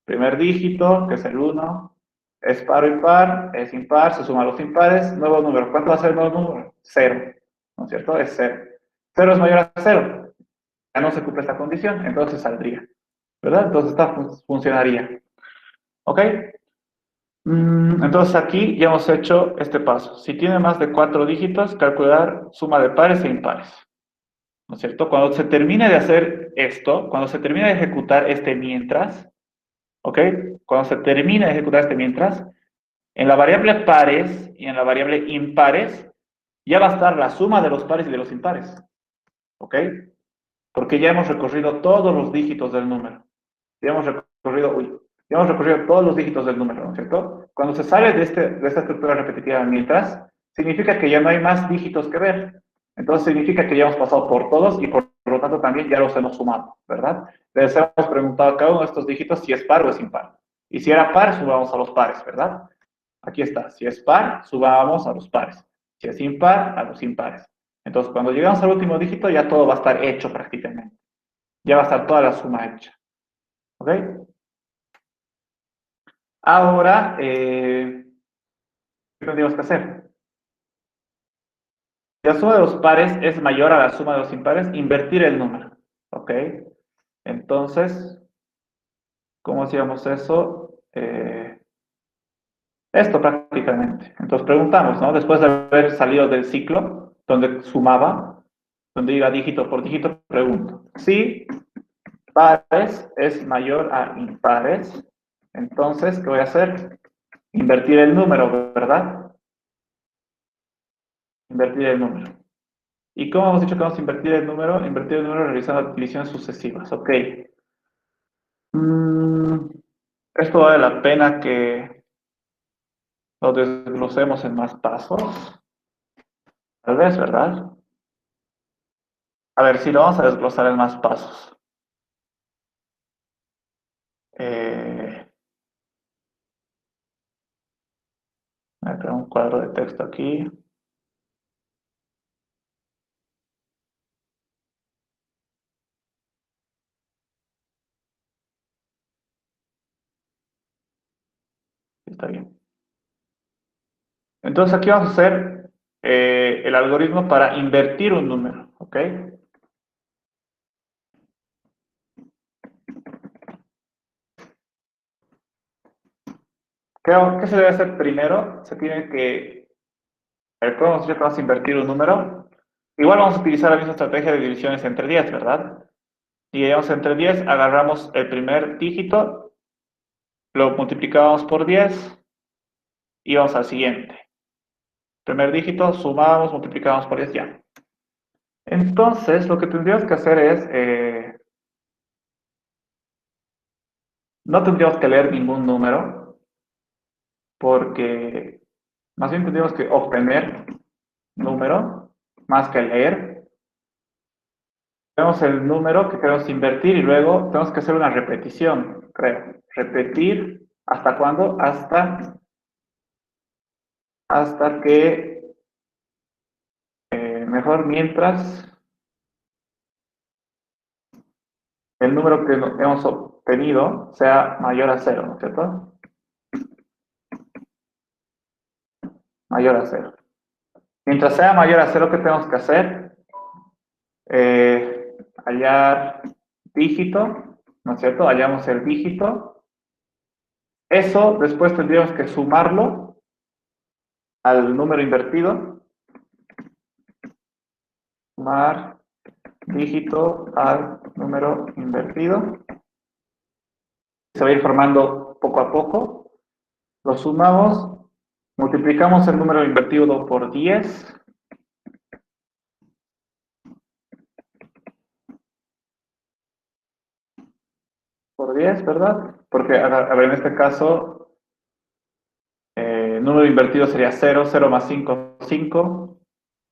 Primer dígito, que es el 1. Es par o impar, es impar, se suman los impares, nuevo número. ¿Cuánto va a ser el nuevo número? 0. ¿No es cierto? Es 0. ¿0 es mayor a 0? Ya no se cumple esta condición, entonces saldría, ¿verdad? Entonces esta funcionaría. ¿Ok? Entonces aquí ya hemos hecho este paso. Si tiene más de 4 dígitos, calcular suma de pares e impares. ¿No es cierto? Cuando se termine de hacer esto, cuando se termine de ejecutar este mientras, ¿ok? Cuando se termine de ejecutar este mientras, en la variable pares y en la variable impares, ya va a estar la suma de los pares y de los impares. ¿Ok? Porque ya hemos recorrido todos los dígitos del número. Ya hemos recorrido, Ya hemos recorrido todos los dígitos del número, ¿no es cierto? Cuando se sale de esta estructura repetitiva mientras, significa que ya no hay más dígitos que ver. Entonces significa que ya hemos pasado por todos y por lo tanto también ya los hemos sumado, ¿verdad? Les hemos preguntado a cada uno de estos dígitos si es par o es impar. Y si era par, subamos a los pares, ¿verdad? Aquí está. Si es par, subamos a los pares. Si es impar, a los impares. Entonces, cuando llegamos al último dígito, ya todo va a estar hecho prácticamente. Ya va a estar toda la suma hecha. ¿Ok? Ahora, ¿qué tendríamos que hacer? Si la suma de los pares es mayor a la suma de los impares, invertir el número. ¿Ok? Entonces, ¿cómo hacíamos eso? Esto prácticamente. Entonces preguntamos, ¿no? Después de haber salido del ciclo, donde sumaba, donde iba dígito por dígito, pregunto. Si pares es mayor a impares, entonces, ¿qué voy a hacer? Invertir el número, ¿verdad? Invertir el número. ¿Y cómo hemos dicho que vamos a invertir el número? Invertir el número realizando divisiones sucesivas, ok. Esto vale la pena que lo desglosemos en más pasos. Tal vez, ¿verdad? A ver, si lo vamos a desglosar en más pasos. Voy a crear un cuadro de texto aquí. Está bien. Entonces aquí vamos a hacer el algoritmo para invertir un número, ¿ok? ¿Qué se debe hacer primero? Se tiene que... A ver, ¿cómo vamos a invertir un número? Igual vamos a utilizar la misma estrategia de divisiones entre 10, ¿verdad? Dividimos entre 10, agarramos el primer dígito, lo multiplicamos por 10 y vamos al siguiente. Primer dígito, sumamos, multiplicamos por 10, ya. Entonces, lo que tendríamos que hacer es... no tendríamos que leer ningún número, porque más bien tendríamos que obtener número, más que leer. Tenemos el número que queremos invertir y luego tenemos que hacer una repetición, creo. Repetir, ¿hasta cuándo? Hasta que, mejor mientras el número que hemos obtenido sea mayor a cero, ¿no es cierto? Mayor a cero. Mientras sea mayor a cero, ¿qué tenemos que hacer? Hallar dígito, ¿no es cierto? Hallamos el dígito. Eso después tendríamos que sumarlo al número invertido. Sumar dígito al número invertido. Se va a ir formando poco a poco. Lo sumamos, multiplicamos el número invertido por 10. Por 10, ¿verdad? Porque, a ver, en este caso, el número invertido sería 0, 0 más 5, 5,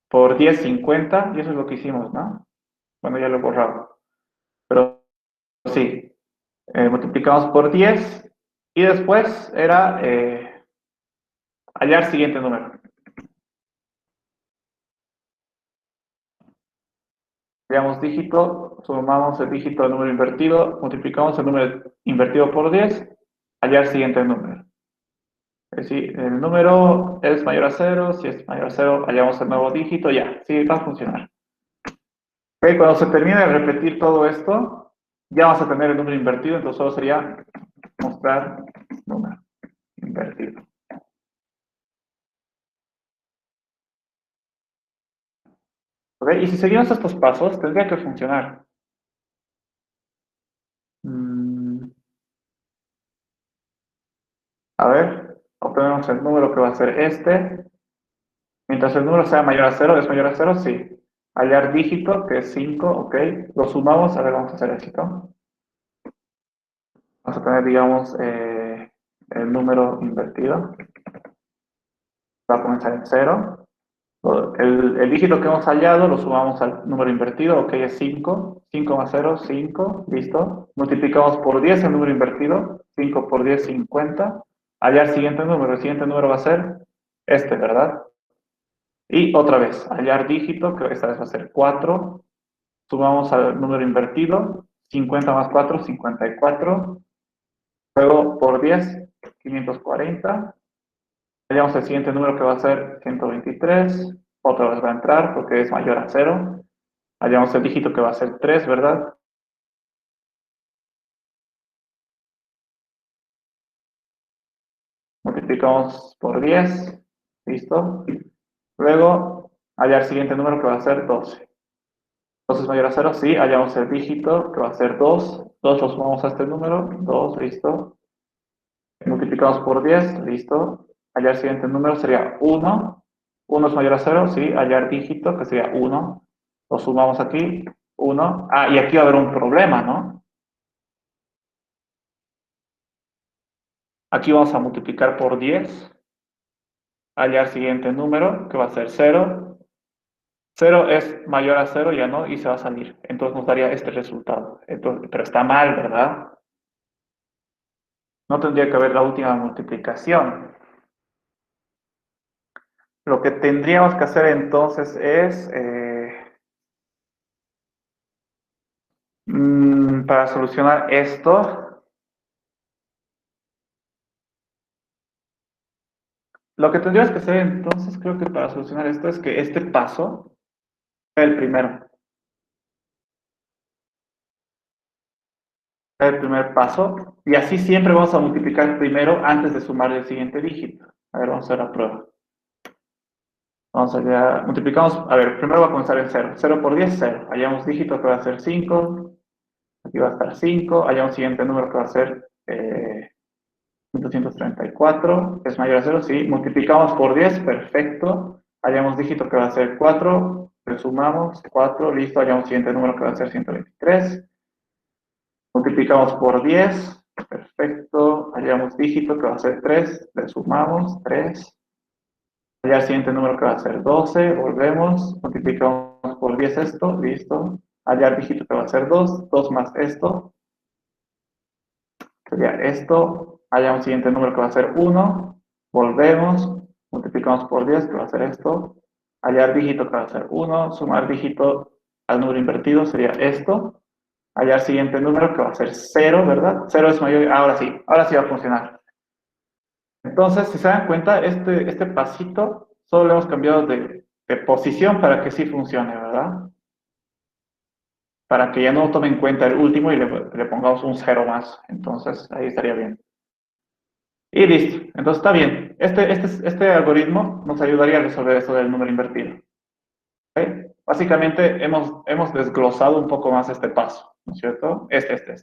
por 10, 50, y eso es lo que hicimos, ¿no? Bueno, ya lo he borrado. Pero sí, multiplicamos por 10 y después era hallar siguiente número. Hallamos dígito, sumamos el dígito del número invertido, multiplicamos el número invertido por 10, hallar siguiente número. Es decir, el número es mayor a 0, si es mayor a 0, hallamos el nuevo dígito, ya, sí, va a funcionar. Okay, cuando se termine de repetir todo esto, ya vamos a tener el número invertido, entonces solo sería mostrar número invertido. ¿Okay? Y si seguimos estos pasos, tendría que funcionar. A ver, obtenemos el número que va a ser este. Mientras el número sea mayor a 0, ¿es mayor a 0? Sí. Hallar dígito, que es 5, ok. Lo sumamos, a ver, vamos a hacer esto. Vamos a tener, digamos, el número invertido. Va a comenzar en 0. El dígito que hemos hallado lo sumamos al número invertido, ok, es 5. 5 más 0, 5, listo. Multiplicamos por 10 el número invertido, 5 por 10, 50. Hallar el siguiente número va a ser este, ¿verdad? Y otra vez, hallar dígito, que esta vez va a ser 4. Sumamos al número invertido, 50 más 4, 54. Luego por 10, 540. Hallamos el siguiente número que va a ser 123. Otra vez va a entrar porque es mayor a 0. Hallamos el dígito que va a ser 3, ¿verdad? Multiplicamos por 10. Listo. Luego, hallar el siguiente número que va a ser 12. 12 es mayor a 0, sí. Hallamos el dígito que va a ser 2. 2 lo sumamos a este número. 2, listo. Multiplicamos por 10, listo. Hallar el siguiente número sería 1. 1 es mayor a 0, sí. Hallar dígito, que sería 1. Lo sumamos aquí, 1. Ah, y aquí va a haber un problema, ¿no? Aquí vamos a multiplicar por 10. Hallar el siguiente número, que va a ser 0. 0 es mayor a 0, ya no, y se va a salir. Entonces nos daría este resultado. Entonces, pero está mal, ¿verdad? No tendría que haber la última multiplicación. Lo que tendríamos que hacer entonces es, para solucionar esto, lo que tendrías que hacer entonces, creo que para solucionar esto es que este paso sea el primero. Sea el primer paso. Y así siempre vamos a multiplicar primero antes de sumar el siguiente dígito. A ver, vamos a hacer la prueba. Vamos allá, multiplicamos, a ver, primero va a comenzar en 0. 0 por 10, 0. Hallamos dígito que va a ser 5. Aquí va a estar 5. Hallamos siguiente número que va a ser 234. Es mayor a 0, sí. Multiplicamos por 10, perfecto. Hallamos dígito que va a ser 4. Le sumamos 4, listo. Hallamos siguiente número que va a ser 123. Multiplicamos por 10, perfecto. Hallamos dígito que va a ser 3. Le sumamos 3. Hallar el siguiente número que va a ser 12, volvemos, multiplicamos por 10 esto, listo. Hallar dígito que va a ser 2, 2 más esto, sería esto. Hallar un siguiente número que va a ser 1, volvemos, multiplicamos por 10 que va a ser esto. Hallar dígito que va a ser 1, sumar dígito al número invertido sería esto. Hallar siguiente número que va a ser 0, ¿verdad? 0 es mayor, ahora sí va a funcionar. Entonces, si se dan cuenta, este pasito solo le hemos cambiado de posición para que sí funcione, ¿verdad? Para que ya no tome en cuenta el último y le pongamos un 0 más. Entonces, ahí estaría bien. Y listo. Entonces, está bien. Este algoritmo nos ayudaría a resolver esto del número invertido. ¿Ok? Básicamente, hemos desglosado un poco más este paso, ¿no es cierto? Este.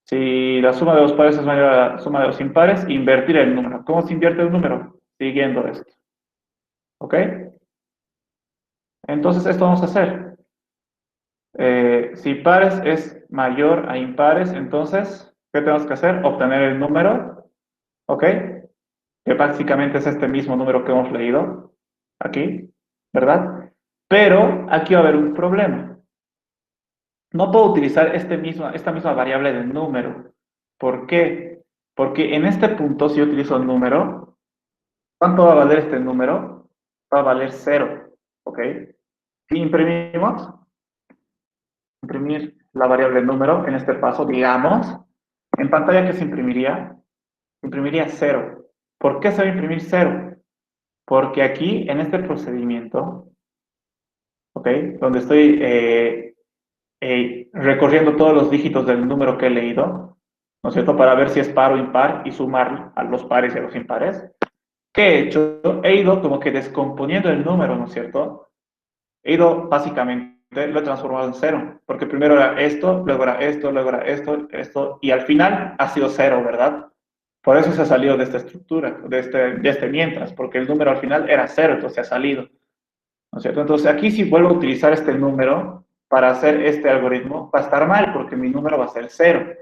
Si la suma de los pares es mayor a la suma de los impares, invertir el número. ¿Cómo se invierte el número? Siguiendo esto. ¿Ok? Entonces, esto vamos a hacer. Si pares es mayor a impares, entonces, ¿qué tenemos que hacer? Obtener el número, ¿ok? Que básicamente es este mismo número que hemos leído aquí, ¿verdad? Pero aquí va a haber un problema. No puedo utilizar esta misma variable de número. ¿Por qué? Porque en este punto, si yo utilizo el número, ¿cuánto va a valer este número? Va a valer 0, ¿ok? Si imprimimos, imprimir la variable número en este paso, digamos, en pantalla, ¿qué se imprimiría? Imprimiría 0. ¿Por qué se va a imprimir 0? Porque aquí, en este procedimiento, ¿ok? Donde estoy recorriendo todos los dígitos del número que he leído, ¿no es cierto? Para ver si es par o impar y sumar a los pares y a los impares. ¿Qué he hecho? He ido como que descomponiendo el número, ¿no es cierto? He ido básicamente, lo he transformado en 0, porque primero era esto, luego era esto, luego era esto, y al final ha sido 0, ¿verdad? Por eso se ha salido de esta estructura, de este mientras, porque el número al final era 0, entonces se ha salido, ¿no es cierto? Entonces aquí si vuelvo a utilizar este número para hacer este algoritmo, va a estar mal, porque mi número va a ser 0.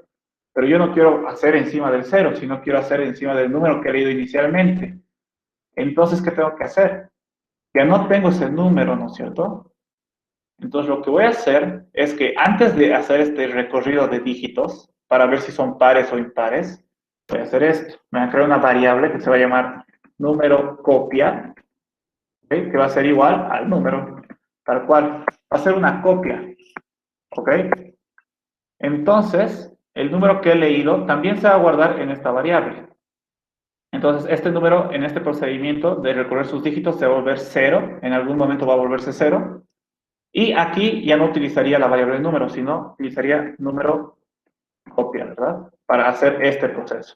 pero yo no quiero hacer encima del 0, sino quiero hacer encima del número que he leído inicialmente. Entonces, ¿qué tengo que hacer? Ya no tengo ese número, ¿no es cierto? Entonces, lo que voy a hacer es que antes de hacer este recorrido de dígitos, para ver si son pares o impares, voy a hacer esto. Me voy a crear una variable que se va a llamar número copia, ¿okay? Que va a ser igual al número, tal cual. Va a ser una copia, ¿ok? Entonces, el número que he leído también se va a guardar en esta variable. Entonces, este número en este procedimiento de recorrer sus dígitos se va a volver 0, en algún momento va a volverse 0, y aquí ya no utilizaría la variable número, sino utilizaría número copia, ¿verdad? Para hacer este proceso.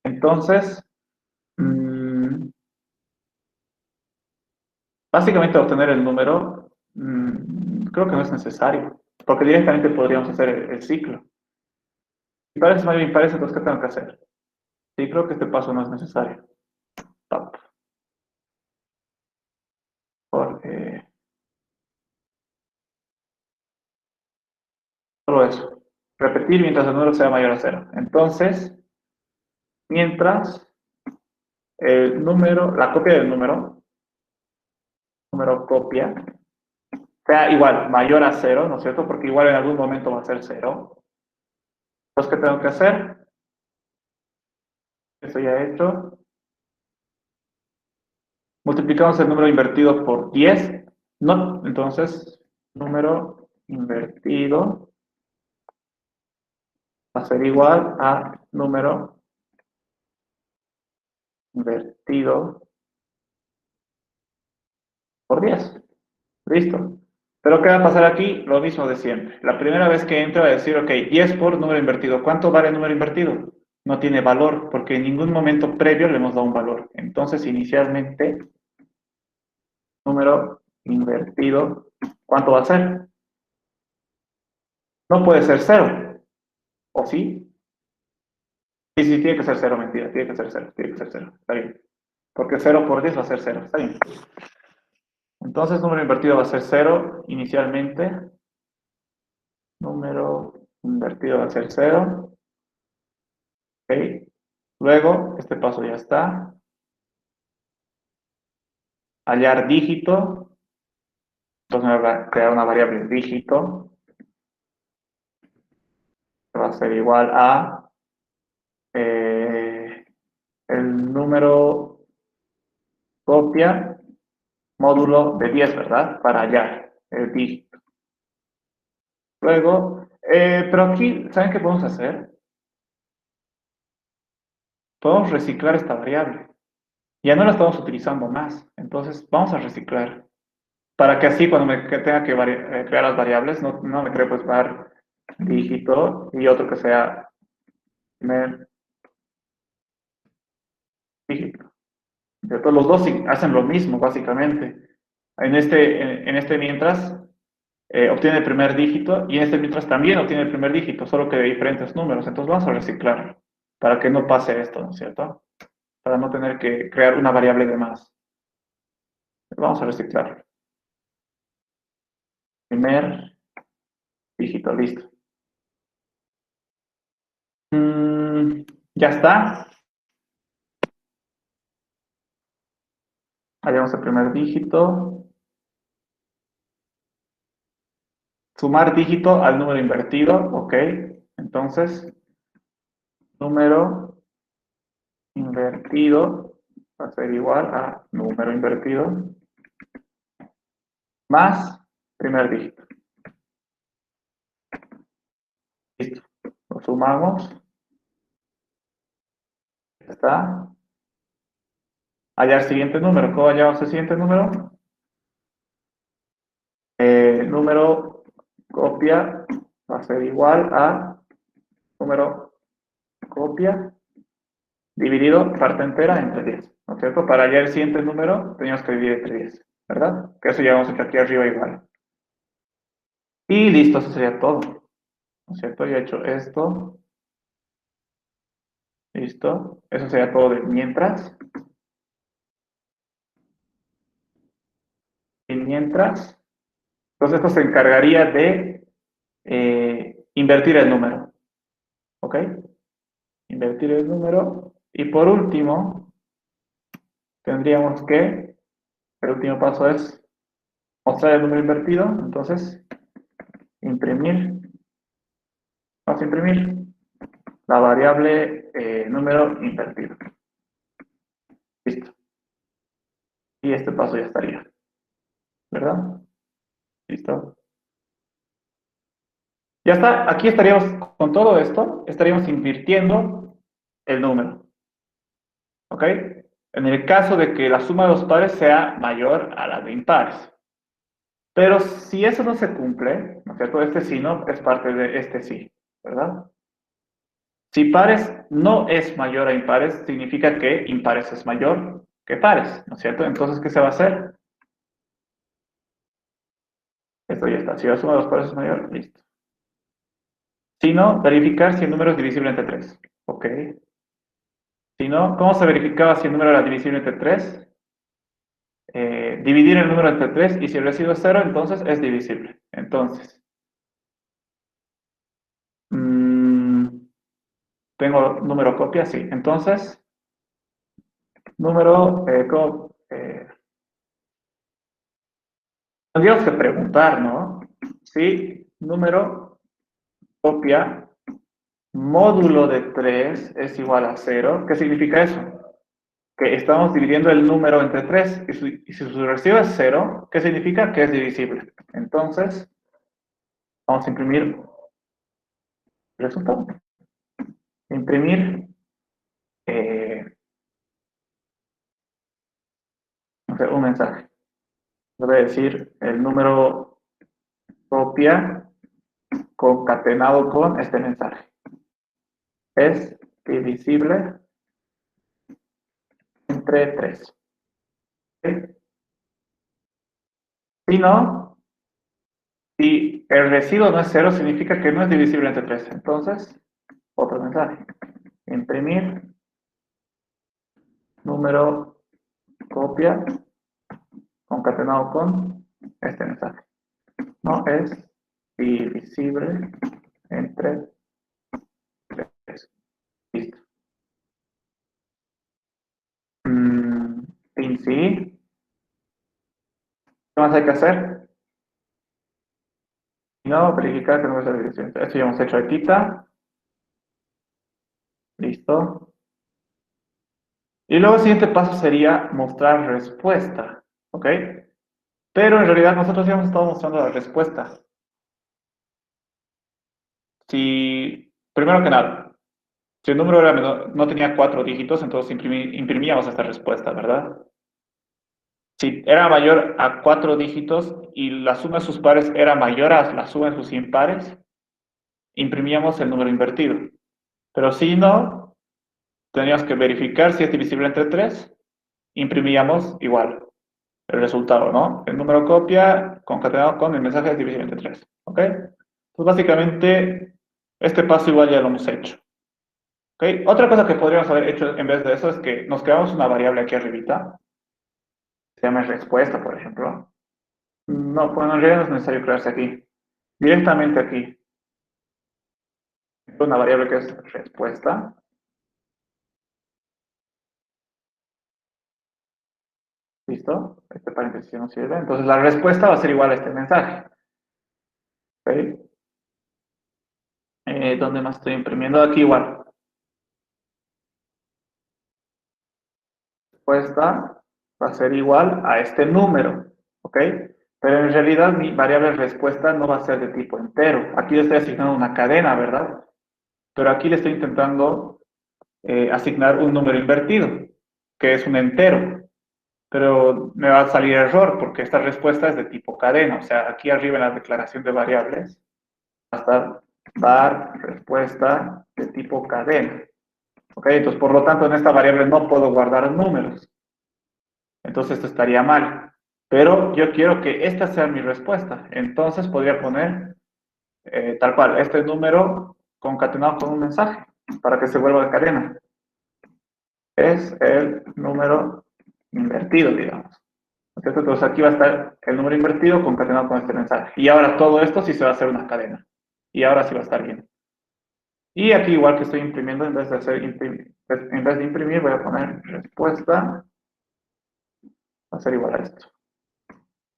Entonces, básicamente obtener el número, creo que no es necesario, porque directamente podríamos hacer el ciclo. Si parece mayor impares, entonces, ¿qué tengo que hacer? Sí, creo que este paso no es necesario. Top. Porque solo eso. Repetir mientras el número sea mayor a 0. Entonces, mientras el número, la copia del número copia, sea igual, mayor a 0, ¿no es cierto? Porque igual en algún momento va a ser 0. Entonces, ¿qué tengo que hacer? Esto ya he hecho. Multiplicamos el número invertido por 10. No, entonces, número invertido va a ser igual a número invertido por 10. Listo. Pero ¿qué va a pasar aquí? Lo mismo de siempre. La primera vez que entre va a decir, ok, 10 por número invertido. ¿Cuánto vale el número invertido? No tiene valor, porque en ningún momento previo le hemos dado un valor. Entonces, inicialmente, número invertido, ¿cuánto va a ser? No puede ser 0, ¿o sí? Sí, sí, tiene que ser 0, mentira, tiene que ser 0, tiene que ser 0, está bien. Porque 0 por 10 va a ser 0, está bien. Entonces, número invertido va a ser 0 inicialmente. Número invertido va a ser 0. Ok. Luego, este paso ya está. Hallar dígito. Entonces me va a crear una variable dígito. Que va a ser igual a el número copia módulo de 10, ¿verdad? Para hallar el dígito. Luego, pero aquí, ¿saben qué podemos hacer? Podemos reciclar esta variable. Ya no la estamos utilizando más. Entonces, vamos a reciclar. Para que así, cuando tenga que crear las variables, no me cree pues var dígito y otro que sea primer dígito. ¿Cierto? Los dos hacen lo mismo, básicamente. En este mientras obtiene el primer dígito y en este mientras también obtiene el primer dígito, solo que de diferentes números. Entonces vamos a reciclar para que no pase esto, ¿no es cierto? Para no tener que crear una variable de más. Vamos a reciclar. Primer dígito, listo. Ya está. Hallamos el primer dígito. Sumar dígito al número invertido, ok. Entonces, número invertido va a ser igual a número invertido más primer dígito. Listo. Lo sumamos. Ya está. Hallar siguiente número. ¿Cómo hallamos el siguiente número? Número copia va a ser igual a número copia dividido parte entera entre 10, ¿no es cierto? Para hallar el siguiente número, teníamos que dividir entre 10, ¿verdad? Que eso ya hemos hecho aquí arriba igual. Y listo, eso sería todo, ¿no es cierto? Ya he hecho esto, listo. Eso sería todo de mientras. Y mientras, entonces esto se encargaría de invertir el número. ¿Ok? Invertir el número. Y por último, tendríamos que, el último paso es mostrar el número invertido. Entonces, imprimir, vamos a imprimir la variable número invertido. Listo. Y este paso ya estaría, ¿verdad? Listo. Ya está, aquí estaríamos, con todo esto, estaríamos invirtiendo el número. ¿Ok? En el caso de que la suma de los pares sea mayor a la de impares. Pero si eso no se cumple, ¿no es cierto? Este sí no es parte de este sí, ¿verdad? Si pares no es mayor a impares, significa que impares es mayor que pares, ¿no es cierto? Entonces, ¿qué se va a hacer? Esto ya está. Si la suma de los pares es mayor, listo. Si no, verificar si el número es divisible entre 3. ¿Ok? Si no, ¿cómo se verificaba si el número era divisible entre 3? Dividir el número entre 3 y si el residuo es 0, entonces es divisible. Entonces, mmm, tengo número copia, sí. Entonces, número, tendríamos que preguntar, ¿no? Si número copia módulo de 3 es igual a 0, ¿qué significa eso? Que estamos dividiendo el número entre 3 y si su residuo es 0, ¿qué significa? Que es divisible. Entonces, vamos a imprimir el resultado. Imprimir, no sé, un mensaje. Voy a decir el número copia concatenado con este mensaje. Es divisible entre 3. ¿Okay? Si no, si el residuo no es 0, significa que no es divisible entre 3. Entonces, otro mensaje. Imprimir número copia concatenado con este mensaje. No es divisible entre 3. Listo. Fin sí. ¿Qué más hay que hacer? No, verificar que no es la división. Esto ya hemos hecho ahorita. Listo. Y luego el siguiente paso sería mostrar respuesta. ¿Ok? Pero en realidad nosotros ya hemos estado mostrando la respuesta. Si, primero que nada, si el número era no tenía 4 dígitos, entonces imprimíamos esta respuesta, ¿verdad? Si era mayor a 4 dígitos y la suma de sus pares era mayor a la suma de sus impares, imprimíamos el número invertido. Pero si no, teníamos que verificar si es divisible entre 3, imprimíamos igual el resultado, ¿no? El número copia concatenado con el mensaje es divisible entre 3. ¿Ok? Entonces, básicamente, este paso igual ya lo hemos hecho. ¿Ok? Otra cosa que podríamos haber hecho en vez de eso es que nos creamos una variable aquí arribita, se llama respuesta, por ejemplo. No, bueno, en realidad no es necesario crearse aquí. Directamente aquí, una variable que es respuesta. ¿Listo? Este paréntesis no sirve. Entonces la respuesta va a ser igual a este mensaje. ¿Ok? ¿Dónde más estoy imprimiendo? Aquí igual. Respuesta va a ser igual a este número. ¿Ok? Pero en realidad mi variable respuesta no va a ser de tipo entero. Aquí le estoy asignando una cadena, ¿verdad? Pero aquí le estoy intentando asignar un número invertido, que es un entero. Pero me va a salir error porque esta respuesta es de tipo cadena. O sea, aquí arriba en la declaración de variables va a estar var respuesta de tipo cadena. ¿Ok? Entonces, por lo tanto, en esta variable no puedo guardar números. Entonces, esto estaría mal. Pero yo quiero que esta sea mi respuesta. Entonces, podría poner tal cual, este número concatenado con un mensaje para que se vuelva de cadena. Es el número invertido, digamos. Entonces aquí va a estar el número invertido concatenado con este mensaje. Y ahora todo esto sí se va a hacer una cadena. Y ahora sí va a estar bien. Y aquí igual que estoy imprimiendo, en vez de imprimir, voy a poner respuesta. Va a ser igual a esto.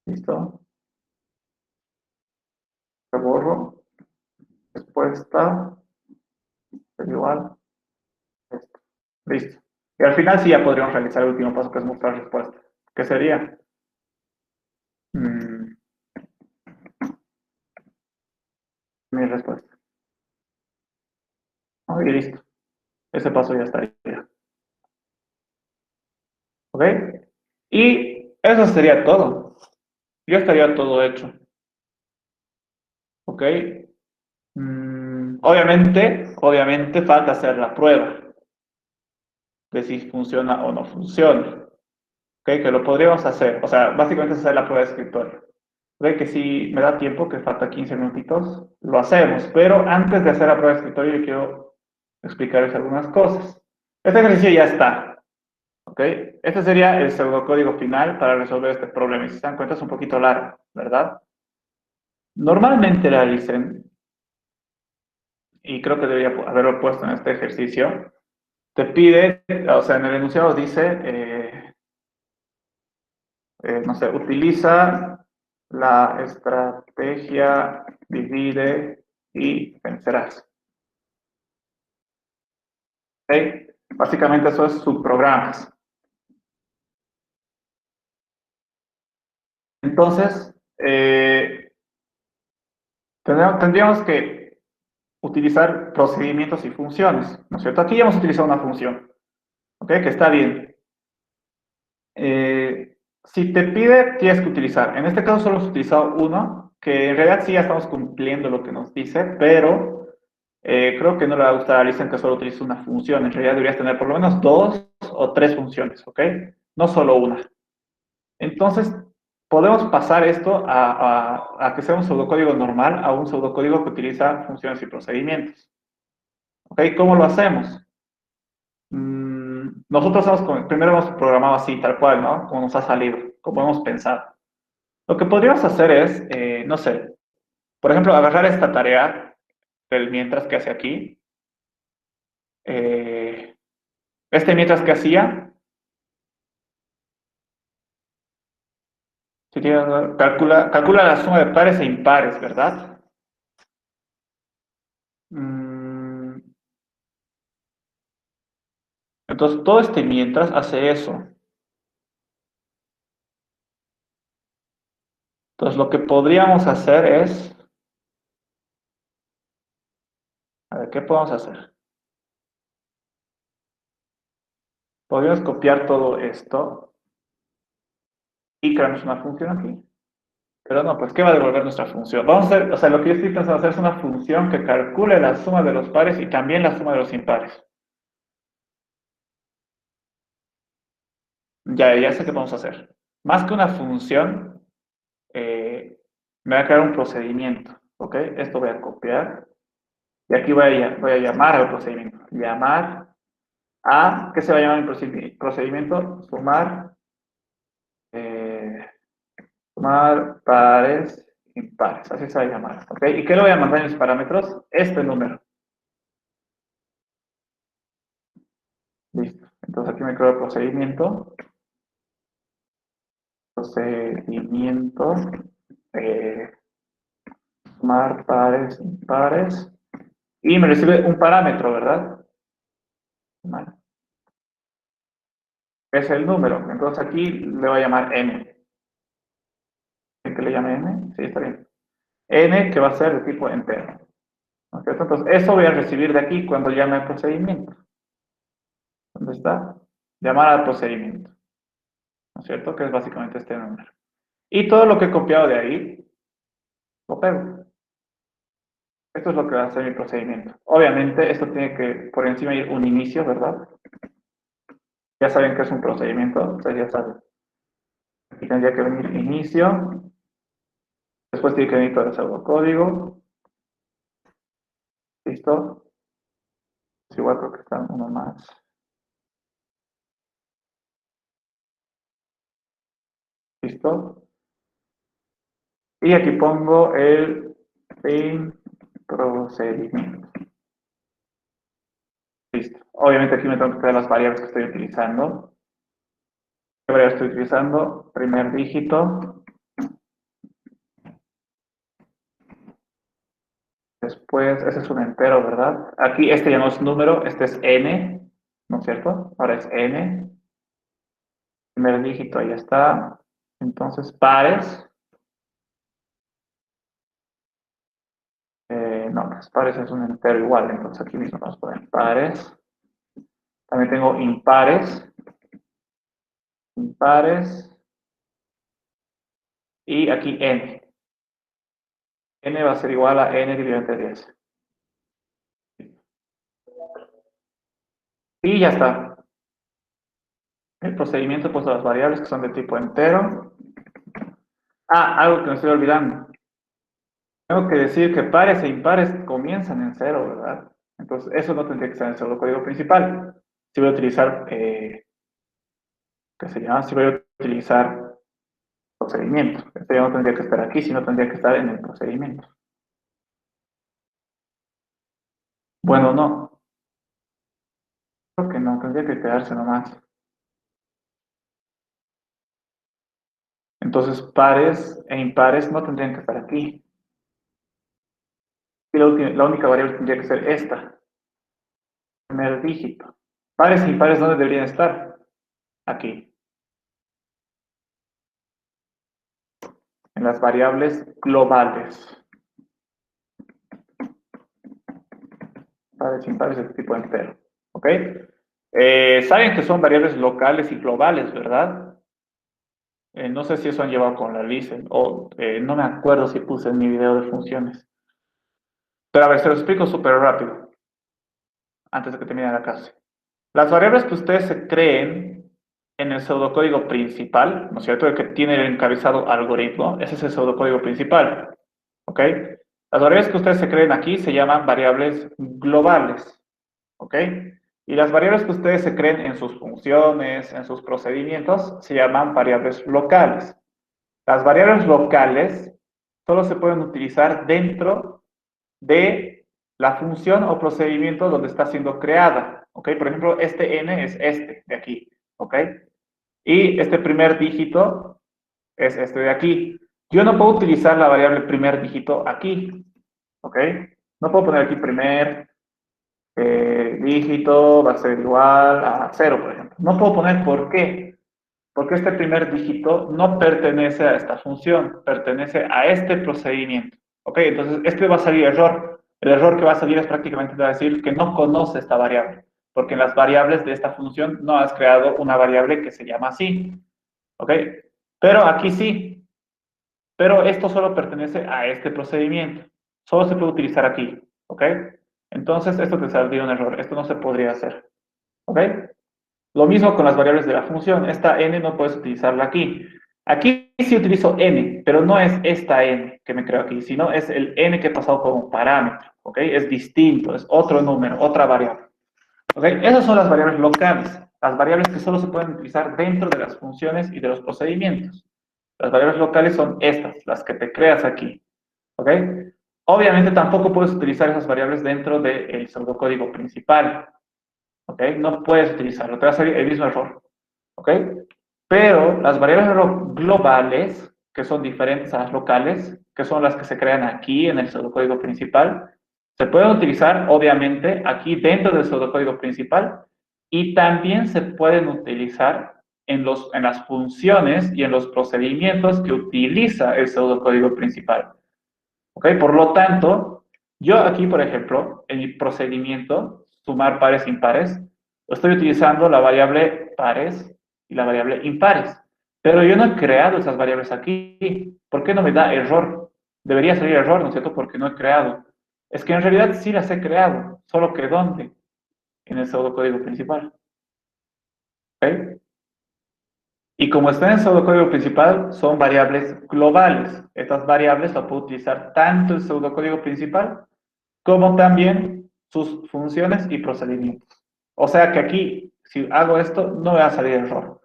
¿Listo? Lo borro. Respuesta. Es igual a esto. Listo. Y al final sí ya podríamos realizar el último paso, que es mostrar respuesta. ¿Qué sería? Mi respuesta. Y listo. Ese paso ya estaría. ¿Ok? Y eso sería todo. Ya estaría todo hecho. ¿Ok? Obviamente falta hacer la prueba de si funciona o no funciona. ¿Ok? Que lo podríamos hacer. O sea, básicamente es hacer la prueba de escritorio. ¿Ok? Que si me da tiempo, que falta 15 minutitos, lo hacemos. Pero antes de hacer la prueba de escritorio, yo quiero explicarles algunas cosas. Este ejercicio ya está. ¿Ok? Este sería el pseudocódigo final para resolver este problema. Y si se dan cuenta, es un poquito largo, ¿verdad? Normalmente realicen, y creo que debería haberlo puesto en este ejercicio, te pide, o sea, en el enunciado dice, no sé, utiliza la estrategia, divide y vencerás. ¿Ok? Básicamente eso es subprogramas. Entonces, tendríamos que utilizar procedimientos y funciones, ¿no es cierto? Aquí ya hemos utilizado una función, ¿ok? Que está bien. Si te pide, tienes que utilizar. En este caso solo hemos utilizado uno, que en realidad sí ya estamos cumpliendo lo que nos dice, pero creo que no le va a gustar a Alicia que solo utilice una función. En realidad deberías tener por lo menos dos o tres funciones, ¿ok? No solo una. Entonces, podemos pasar esto a que sea un pseudocódigo normal, a un pseudocódigo que utiliza funciones y procedimientos. ¿Ok? ¿Cómo lo hacemos? Nosotros primero hemos programado así, tal cual, ¿no? Como nos ha salido, como hemos pensado. Lo que podríamos hacer es, no sé, por ejemplo, agarrar esta tarea del mientras que hace aquí. eh, este mientras que hacía, calcula la suma de pares e impares, ¿verdad? Mm, entonces, todo este mientras hace eso. Entonces, lo que podríamos hacer es, a ver, ¿qué podemos hacer? Podríamos copiar todo esto y creamos una función aquí. Pero no, pues, ¿qué va a devolver nuestra función? Vamos a hacer, o sea, lo que yo estoy pensando hacer es una función que calcule la suma de los pares y también la suma de los impares. Ya sé qué vamos a hacer. Más que una función, me va a crear un procedimiento, ¿ok? Esto voy a copiar y aquí voy a llamar al procedimiento. Llamar a, ¿qué se va a llamar el procedimiento? Eh, sumar pares impares, así se va a llamar, ¿ok? ¿Y qué le voy a mandar en mis parámetros? Este número. Listo. Entonces aquí me creo el procedimiento. Procedimiento. Eh, sumar pares impares. Y me recibe un parámetro, ¿verdad? Vale. Es el número. Entonces aquí le voy a llamar n. ¿El que le llame n? Sí, está bien. N que va a ser de tipo entero. ¿No es cierto? Entonces eso voy a recibir de aquí cuando llame al procedimiento. ¿Dónde está? Llamar al procedimiento. ¿No es cierto? Que es básicamente este número. Y todo lo que he copiado de ahí, lo pego. Esto es lo que va a ser mi procedimiento. Obviamente, esto tiene que por encima ir un inicio, ¿verdad? Ya saben que es un procedimiento, ustedes ya saben. Aquí tendría que venir inicio, después tiene que venir todo el pseudocódigo. ¿Listo? Es igual, creo que está uno más. ¿Listo? Y aquí pongo el fin procedimiento. Obviamente aquí me tengo que crear las variables que estoy utilizando. ¿Qué variable estoy utilizando? Primer dígito. Después, ese es un entero, ¿verdad? Aquí este ya no es número, este es n, ¿no es cierto? Ahora es n. Primer dígito, ahí está. Entonces, pares. No, pues pares es un entero igual, entonces aquí mismo vamos a poner pares. También tengo impares. Impares. Y aquí n. N va a ser igual a n dividido entre 10. Y ya está. El procedimiento puesto a las variables que son de tipo entero. Ah, algo que me estoy olvidando. Tengo que decir que pares e impares comienzan en cero, ¿verdad? Entonces, eso no tendría que estar en el pseudocódigo principal. Si voy a utilizar, ¿qué se llama? Si voy a utilizar procedimiento. Esto ya no tendría que estar aquí, sino tendría que estar en el procedimiento. Bueno, no. Creo que no, tendría que quedarse nomás. Entonces, pares e impares no tendrían que estar aquí. Y la única variable tendría que ser esta, primer dígito. Pares e impares, ¿dónde deberían estar? Aquí, en las variables globales. Pares e impares de tipo entero. ¿Ok? Saben que son variables locales y globales, ¿verdad? No sé si eso han llevado con la listen o no me acuerdo si puse en mi video de funciones. Pero a ver, se lo explico súper rápido, antes de que termine la clase. Las variables que ustedes se creen en el pseudocódigo principal, ¿no es cierto? El que tiene el encabezado algoritmo, ese es el pseudocódigo principal, ¿ok? Las variables que ustedes se creen aquí se llaman variables globales, ¿ok? Y las variables que ustedes se creen en sus funciones, en sus procedimientos, se llaman variables locales. Las variables locales solo se pueden utilizar dentro de la función o procedimiento donde está siendo creada, ¿ok? Por ejemplo, este n es este de aquí, ¿ok? Y este primer dígito es este de aquí. Yo no puedo utilizar la variable primer dígito aquí, ¿ok? No puedo poner aquí primer dígito va a ser igual a 0, por ejemplo. No puedo poner por qué. Porque este primer dígito no pertenece a esta función, pertenece a este procedimiento. ¿Ok? Entonces, este va a salir error. El error que va a salir es prácticamente va a decir que no conoce esta variable, porque en las variables de esta función no has creado una variable que se llama así. ¿Ok? Pero aquí sí. Pero esto solo pertenece a este procedimiento. Solo se puede utilizar aquí. ¿Ok? Entonces, esto te saldría un error. Esto no se podría hacer. ¿Ok? Lo mismo con las variables de la función. Esta n no puedes utilizarla aquí. Aquí sí utilizo n, pero no es esta n que me creo aquí, sino es el n que he pasado como parámetro. ¿Ok? Es distinto, es otro número, otra variable. ¿Ok? Esas son las variables locales. Las variables que solo se pueden utilizar dentro de las funciones y de los procedimientos. Las variables locales son estas, las que te creas aquí. ¿Ok? Obviamente tampoco puedes utilizar esas variables dentro del pseudocódigo principal. ¿Ok? No puedes utilizarlo, te va a salir el mismo error. ¿Ok? Pero las variables globales, que son diferentes a las locales, que son las que se crean aquí en el pseudocódigo principal, se pueden utilizar, obviamente, aquí dentro del pseudocódigo principal y también se pueden utilizar en las funciones y en los procedimientos que utiliza el pseudocódigo principal. ¿Ok? Por lo tanto, yo aquí, por ejemplo, en mi procedimiento, sumar pares impares, estoy utilizando la variable pares y la variable impares. Pero yo no he creado esas variables aquí. ¿Por qué no me da error? Debería salir error, ¿no es cierto? Porque no he creado. Es que en realidad sí las he creado, solo que ¿dónde? En el pseudocódigo principal. ¿Ok? Y como está en el pseudocódigo principal, son variables globales. Estas variables las puedo utilizar tanto el pseudocódigo principal como también sus funciones y procedimientos. O sea que aquí, si hago esto, no me va a salir error.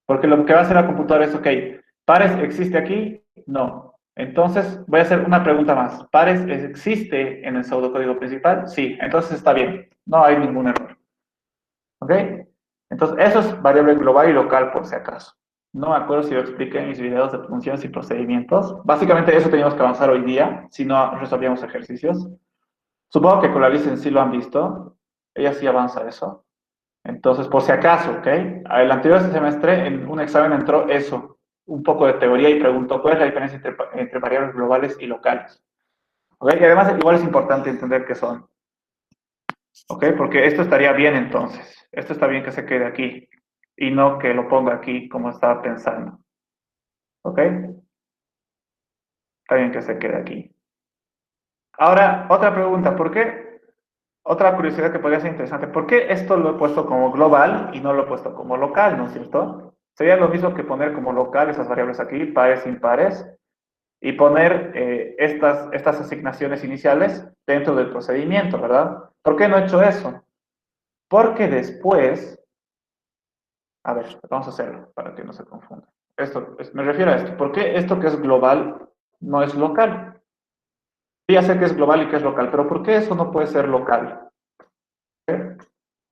Porque lo que va a hacer la computadora es, ok, ¿pares existe aquí? No. Entonces, voy a hacer una pregunta más. ¿Pares existe en el pseudocódigo principal? Sí. Entonces está bien. No hay ningún error. ¿Ok? Entonces, eso es variable global y local, por si acaso. No me acuerdo si lo expliqué en mis videos de funciones y procedimientos. Básicamente eso teníamos que avanzar hoy día, si no resolvíamos ejercicios. Supongo que con la Liz en sí lo han visto. Ella sí avanza eso. Entonces, por si acaso, ¿ok? El anterior semestre en un examen entró eso, un poco de teoría y preguntó cuál es la diferencia entre variables globales y locales. ¿Ok? Y además igual es importante entender qué son. ¿Ok? Porque esto estaría bien entonces. Esto está bien que se quede aquí y no que lo ponga aquí como estaba pensando. ¿Ok? Está bien que se quede aquí. Ahora, otra pregunta. ¿Por qué? Otra curiosidad que podría ser interesante. ¿Por qué esto lo he puesto como global y no lo he puesto como local? ¿No es cierto? Sería lo mismo que poner como local esas variables aquí, pares, impares, y poner estas asignaciones iniciales dentro del procedimiento, ¿verdad? ¿Por qué no he hecho eso? Porque después, a ver, vamos a hacerlo para que no se confunda. Me refiero a esto. ¿Por qué esto que es global no es local? Sí, ya sé que es global y que es local, pero ¿por qué eso no puede ser local? ¿Eh?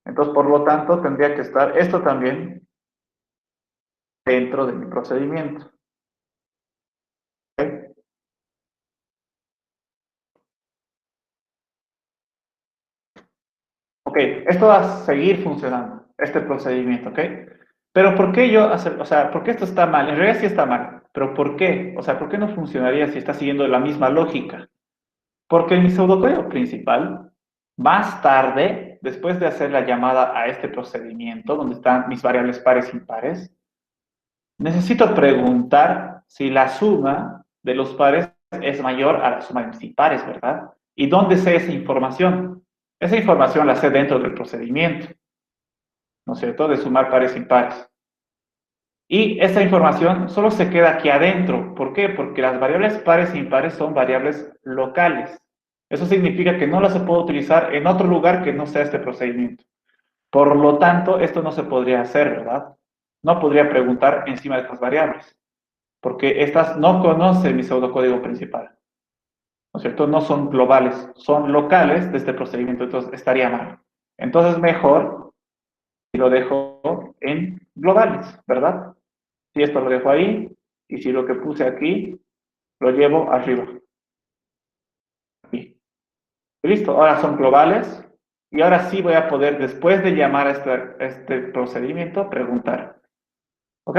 Entonces, por lo tanto, tendría que estar esto también dentro de mi procedimiento. ¿Ok? Ok, esto va a seguir funcionando, este procedimiento, ¿ok? Pero ¿por qué o sea, ¿por qué esto está mal? En realidad sí está mal, pero ¿por qué? O sea, ¿por qué no funcionaría si está siguiendo la misma lógica? Porque en mi pseudocódigo principal, más tarde, después de hacer la llamada a este procedimiento, donde están mis variables pares y impares, necesito preguntar si la suma de los pares es mayor a la suma de mis impares, ¿verdad? ¿Y dónde sé esa información? Esa información la sé dentro del procedimiento, ¿no es cierto? De sumar pares y impares. Y esa información solo se queda aquí adentro. ¿Por qué? Porque las variables pares e impares son variables locales. Eso significa que no las se puede utilizar en otro lugar que no sea este procedimiento. Por lo tanto, esto no se podría hacer, ¿verdad? No podría preguntar encima de estas variables, porque estas no conocen mi pseudocódigo principal, ¿no es cierto? No son globales, son locales de este procedimiento, entonces estaría mal. Entonces, mejor si lo dejo en globales, ¿verdad? Si esto lo dejo ahí, y si lo que puse aquí lo llevo arriba. Aquí. Listo, ahora son globales. Y ahora sí voy a poder, después de llamar a este procedimiento, preguntar. ¿Ok?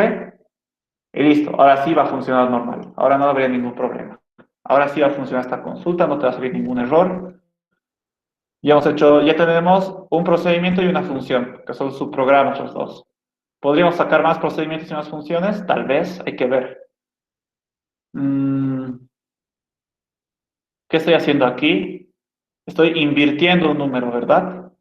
Y listo, ahora sí va a funcionar normal. Ahora no habría ningún problema. Ahora sí va a funcionar esta consulta, no te va a salir ningún error. Ya tenemos un procedimiento y una función, que son subprogramas los dos. ¿Podríamos sacar más procedimientos y más funciones? Tal vez, hay que ver. ¿Qué estoy haciendo aquí? Estoy invirtiendo un número, ¿verdad?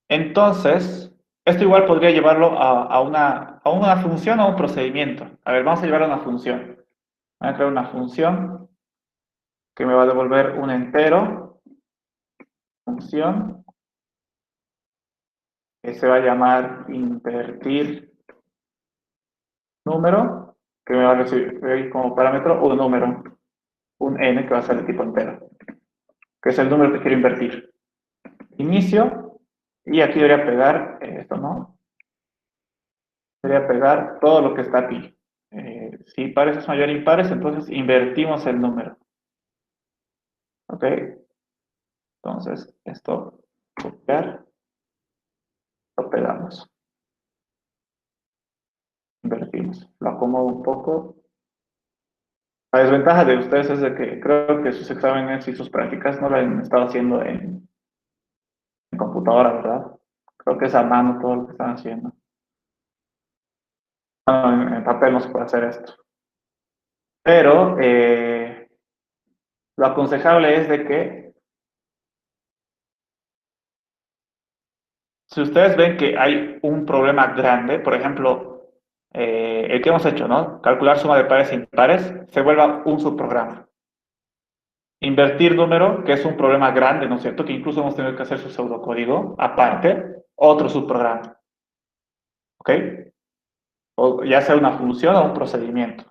Entonces, esto igual podría llevarlo a una función o a un procedimiento. A ver, vamos a llevar a una función. Voy a crear una función que me va a devolver un entero, función, que se va a llamar invertir número, que me va a recibir como parámetro un número, un n que va a ser de tipo entero, que es el número que quiero invertir. Inicio, y aquí debería pegar, esto no, debería pegar todo lo que está aquí. Si pares es mayor a impares, entonces invertimos el número. ¿Ok? Entonces, esto, copiar, lo pegamos. Invertimos. Lo acomodo un poco. La desventaja de ustedes es de que creo que sus exámenes y sus prácticas no lo han estado haciendo en computadora, ¿verdad? Creo que es a mano todo lo que están haciendo. Bueno, en papel no se puede hacer esto. Pero lo aconsejable es de que si ustedes ven que hay un problema grande, por ejemplo, el que hemos hecho, ¿no? Calcular suma de pares e impares, se vuelva un subprograma. Invertir número, que es un problema grande, ¿no es cierto? Que incluso hemos tenido que hacer su pseudocódigo, aparte, otro subprograma. ¿Ok? O ya sea una función o un procedimiento.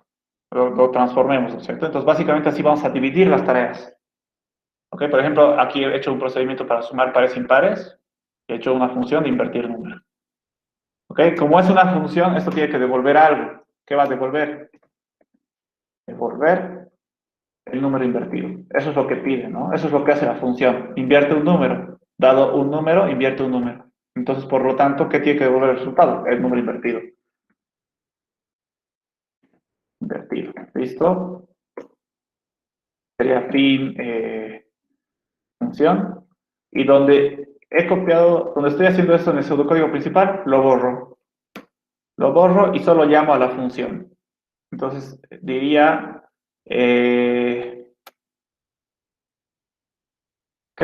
Lo transformemos, ¿no es cierto? Entonces, básicamente así vamos a dividir las tareas. ¿Ok? Por ejemplo, aquí he hecho un procedimiento para sumar pares e impares. He hecho una función de invertir número. ¿Ok? Como es una función, esto tiene que devolver algo. ¿Qué va a devolver? Devolver el número invertido. Eso es lo que pide, ¿no? Eso es lo que hace la función. Invierte un número. Dado un número, invierte un número. Entonces, por lo tanto, ¿qué tiene que devolver el resultado? El número invertido. Invertido. ¿Listo? Sería fin función. Y donde he copiado, donde estoy haciendo esto en el pseudocódigo principal, lo borro. Lo borro y solo llamo a la función. Entonces, diría, ¿qué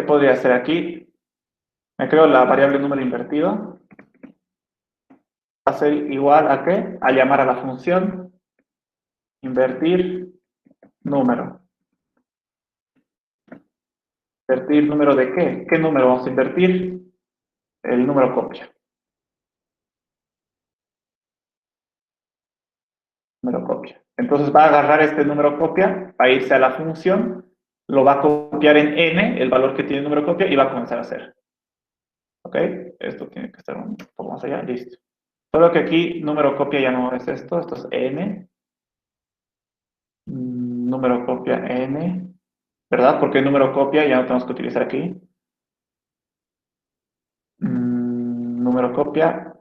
podría hacer aquí? Me creo la variable número invertido. Va a ser igual a ¿qué? A llamar a la función invertir número. ¿Invertir número de qué? ¿Qué número vamos a invertir? El número copia. Número copia. Entonces va a agarrar este número copia, va a irse a la función, lo va a copiar en n, el valor que tiene el número copia, y va a comenzar a hacer. ¿Ok? Esto tiene que estar un poco más allá, listo. Solo que aquí número copia ya no es esto es n. Número copia n, ¿verdad? Porque número copia ya no tenemos que utilizar aquí. Número copia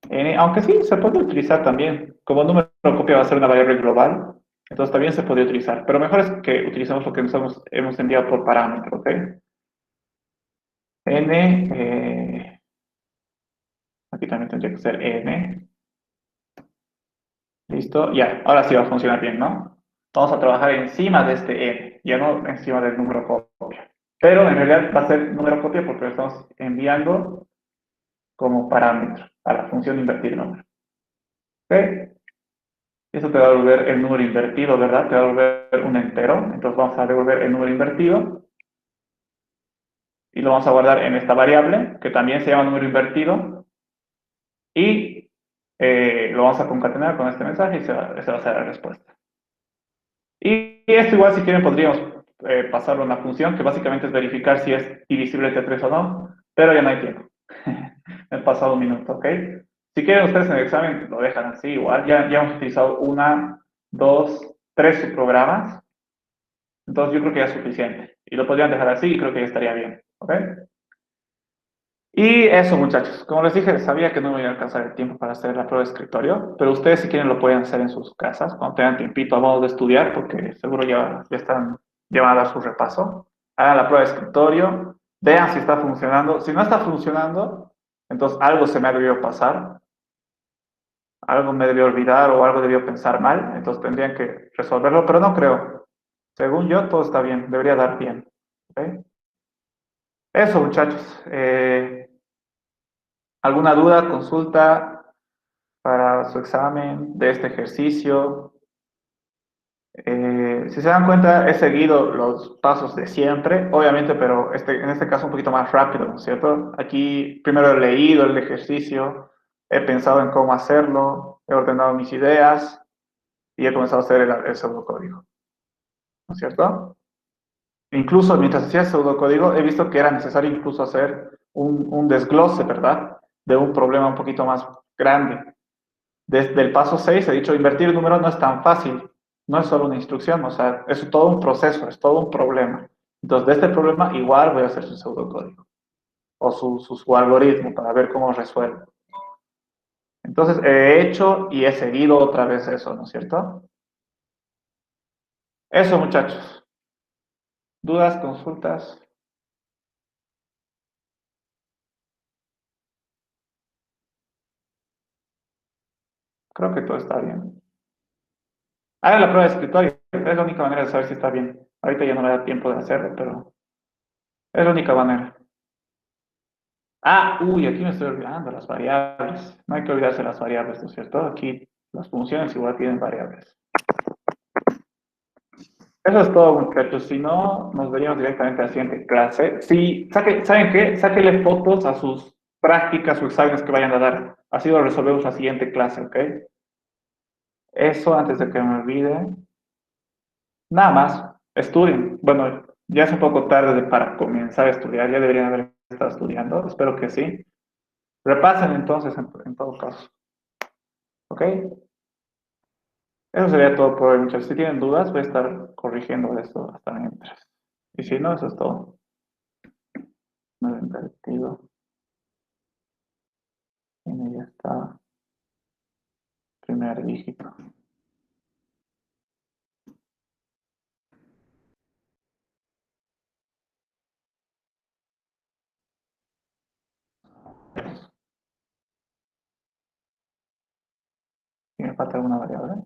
n, aunque sí, se puede utilizar también. Como número copia va a ser una variable global, entonces también se puede utilizar. Pero mejor es que utilicemos lo que nos hemos enviado por parámetro, ¿ok? N, aquí también tendría que ser n. Listo, ya, ahora sí va a funcionar bien, ¿no? Vamos a trabajar encima de este n, ya no encima del número copia. Pero en realidad va a ser número copia porque lo estamos enviando como parámetro a la función invertir número. ¿Ok? Eso te va a devolver el número invertido, ¿verdad? Te va a devolver un entero. Entonces vamos a devolver el número invertido y lo vamos a guardar en esta variable que también se llama número invertido y lo vamos a concatenar con este mensaje y esa va a ser la respuesta. Y esto igual si quieren podríamos pasarlo a una función que básicamente es verificar si es divisible entre 3 o no, pero ya no hay tiempo. Me he pasado un minuto, ¿ok? Si quieren ustedes en el examen lo dejan así igual. Ya hemos utilizado una, dos, tres subprogramas. Entonces yo creo que ya es suficiente. Y lo podrían dejar así y creo que ya estaría bien, ¿ok? Y eso, muchachos. Como les dije, sabía que no me iba a alcanzar el tiempo para hacer la prueba de escritorio, pero ustedes si quieren lo pueden hacer en sus casas, cuando tengan tiempito a modo de estudiar, porque seguro ya van a dar su repaso. Hagan la prueba de escritorio, vean si está funcionando. Si no está funcionando, entonces algo se me ha debido pasar, algo me debió olvidar o algo debió pensar mal, entonces tendrían que resolverlo, pero no creo. Según yo, todo está bien, debería dar bien. ¿Ok? Eso, muchachos. ¿Alguna duda, consulta para su examen de este ejercicio? Si se dan cuenta, he seguido los pasos de siempre, obviamente, pero en este caso un poquito más rápido, ¿no es cierto? Aquí primero he leído el ejercicio, he pensado en cómo hacerlo, he ordenado mis ideas y he comenzado a hacer el pseudocódigo, ¿no es cierto? Incluso mientras hacía el pseudocódigo, he visto que era necesario incluso hacer un desglose, ¿verdad? De un problema un poquito más grande. Desde el paso 6 he dicho, invertir números no es tan fácil, no es solo una instrucción, o sea, es todo un proceso, es todo un problema. Entonces, de este problema igual voy a hacer su pseudocódigo o su algoritmo para ver cómo resuelve. Entonces, he hecho y he seguido otra vez eso, ¿no es cierto? Eso, muchachos. ¿Dudas, consultas? Creo que todo está bien. Hagan la prueba de escritorio, es la única manera de saber si está bien. Ahorita ya no me da tiempo de hacerlo, pero es la única manera. Ah, uy, aquí me estoy olvidando las variables. No hay que olvidarse las variables, ¿no es cierto? Aquí las funciones igual tienen variables. Eso es todo, muchachos. Si no, nos veríamos directamente a la siguiente clase. Sí, ¿saben qué? Sáquenle fotos a sus prácticas o exámenes que vayan a dar. Así lo resolvemos la siguiente clase, ¿ok? Eso antes de que me olvide. Nada más, estudien. Bueno, ya es un poco tarde para comenzar a estudiar, ya deberían haber estar estudiando, espero que sí. Repasen entonces en todo caso, ¿ok? Eso sería todo por hoy, muchachos. Si tienen dudas, voy a estar corrigiendo esto hasta mientras. Y si no, eso es todo. No he invertido. Y ya está. Primer dígito. ¿Y me falta alguna variable?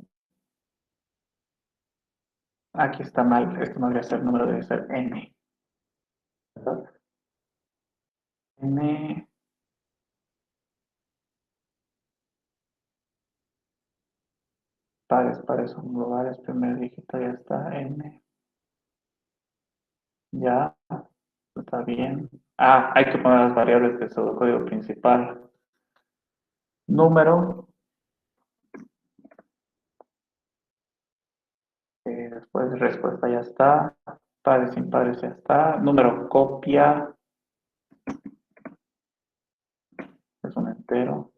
Aquí está mal. Esto no debería ser número, debe ser n. ¿Verdad? N. Pares son globales. Primer dígito ya está. N. Ya. Está bien. Ah, hay que poner las variables del pseudocódigo principal. Número. Después respuesta ya está. Pares, impares ya está. Número copia. Es un entero.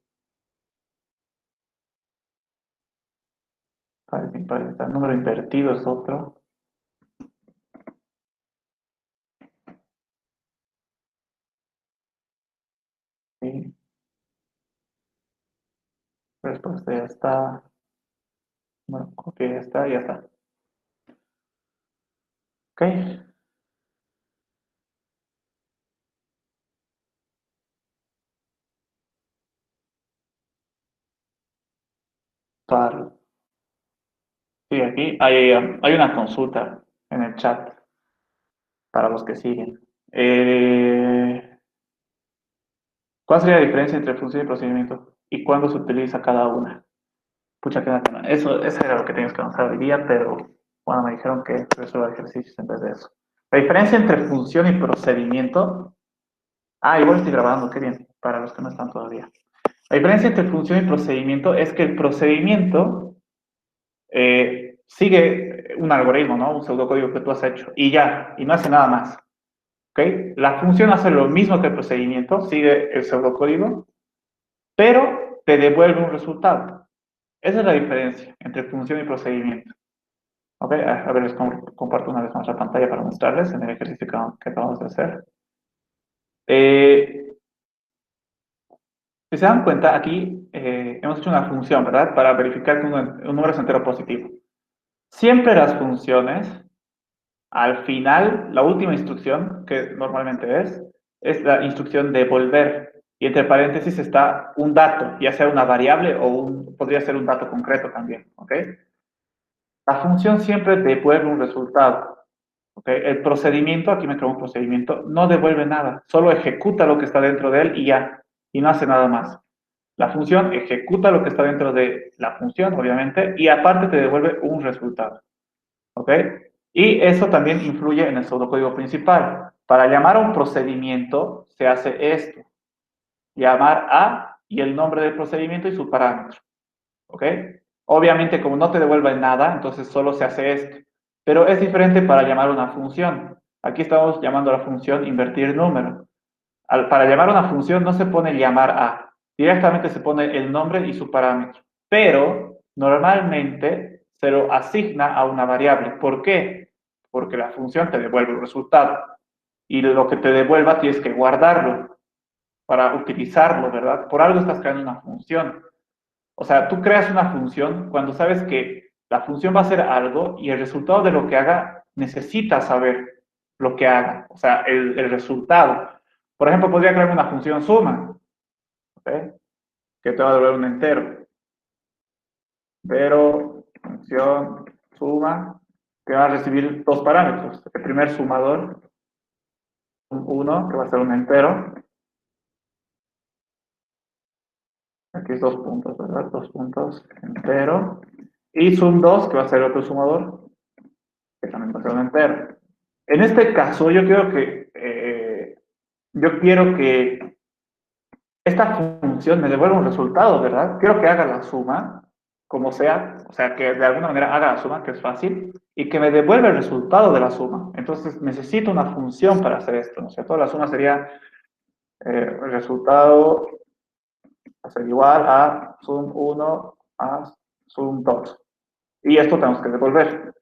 Pares, impares está. Número invertido es otro. Sí. Respuesta ya está. Número copia ya está. Ya está. Ok. Par. Sí, aquí hay una consulta en el chat para los que siguen. ¿Cuál sería la diferencia entre función y procedimiento? ¿Y cuándo se utiliza cada una? Pucha, qué lástima. Eso era lo que tenías que avanzar hoy día, pero bueno, me dijeron que resuelva ejercicios en vez de eso. La diferencia entre función y procedimiento. Ah, igual estoy grabando, qué bien, para los que no están todavía. La diferencia entre función y procedimiento es que el procedimiento sigue un algoritmo, ¿no? Un pseudocódigo que tú has hecho y ya, y no hace nada más. ¿Ok? La función hace lo mismo que el procedimiento, sigue el pseudocódigo, pero te devuelve un resultado. Esa es la diferencia entre función y procedimiento. Ok, a ver, les comparto una vez más la pantalla para mostrarles en el ejercicio que acabamos de hacer. Eh, si se dan cuenta, aquí hemos hecho una función, ¿verdad? Para verificar que un número es entero positivo. Siempre las funciones, al final, la última instrucción, que normalmente es la instrucción devolver. Y entre paréntesis está un dato, ya sea una variable o podría ser un dato concreto también, ¿ok? La función siempre devuelve un resultado. ¿Okay? El procedimiento, aquí me creo un procedimiento, no devuelve nada, solo ejecuta lo que está dentro de él y ya, y no hace nada más. La función ejecuta lo que está dentro de la función, obviamente, y aparte te devuelve un resultado. ¿Ok? Y eso también influye en el pseudocódigo principal. Para llamar a un procedimiento se hace esto, llamar a y el nombre del procedimiento y su parámetro. ¿Ok? Obviamente, como no te devuelve nada, entonces solo se hace esto. Pero es diferente para llamar una función. Aquí estamos llamando a la función invertir número. Para llamar a una función no se pone llamar a. Directamente se pone el nombre y su parámetro. Pero normalmente se lo asigna a una variable. ¿Por qué? Porque la función te devuelve el resultado. Y lo que te devuelva tienes que guardarlo para utilizarlo, ¿verdad? Por algo estás creando una función. O sea, tú creas una función cuando sabes que la función va a hacer algo y el resultado de lo que haga necesitas saber lo que haga, o sea, el resultado. Por ejemplo, podría crear una función suma, ¿ok? Que te va a devolver un entero. Pero función suma que va a recibir dos parámetros. El primer sumador, un 1, que va a ser un entero. Aquí es dos puntos, ¿verdad? Dos puntos, entero. Y sum 2, que va a ser otro sumador, que también va a ser un entero. En este caso, yo quiero que esta función me devuelva un resultado, ¿verdad? Quiero que haga la suma, como sea, o sea, que de alguna manera haga la suma, que es fácil, y que me devuelva el resultado de la suma. Entonces, necesito una función para hacer esto, ¿no es cierto? La suma sería El resultado va a ser igual a sum 1 a sum 2. Y esto tenemos que devolver.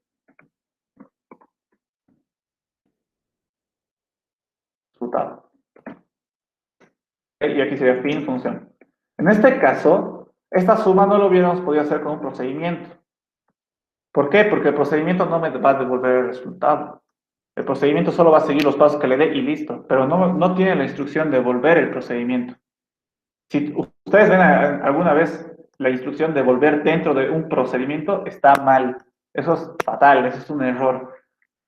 Resultado. Y aquí sería fin función. En este caso, esta suma no lo hubiéramos podido hacer con un procedimiento. ¿Por qué? Porque el procedimiento no me va a devolver el resultado. El procedimiento solo va a seguir los pasos que le dé y listo, pero no tiene la instrucción de volver el procedimiento. Si ustedes ven alguna vez la instrucción de volver dentro de un procedimiento, está mal. Eso es fatal, eso es un error.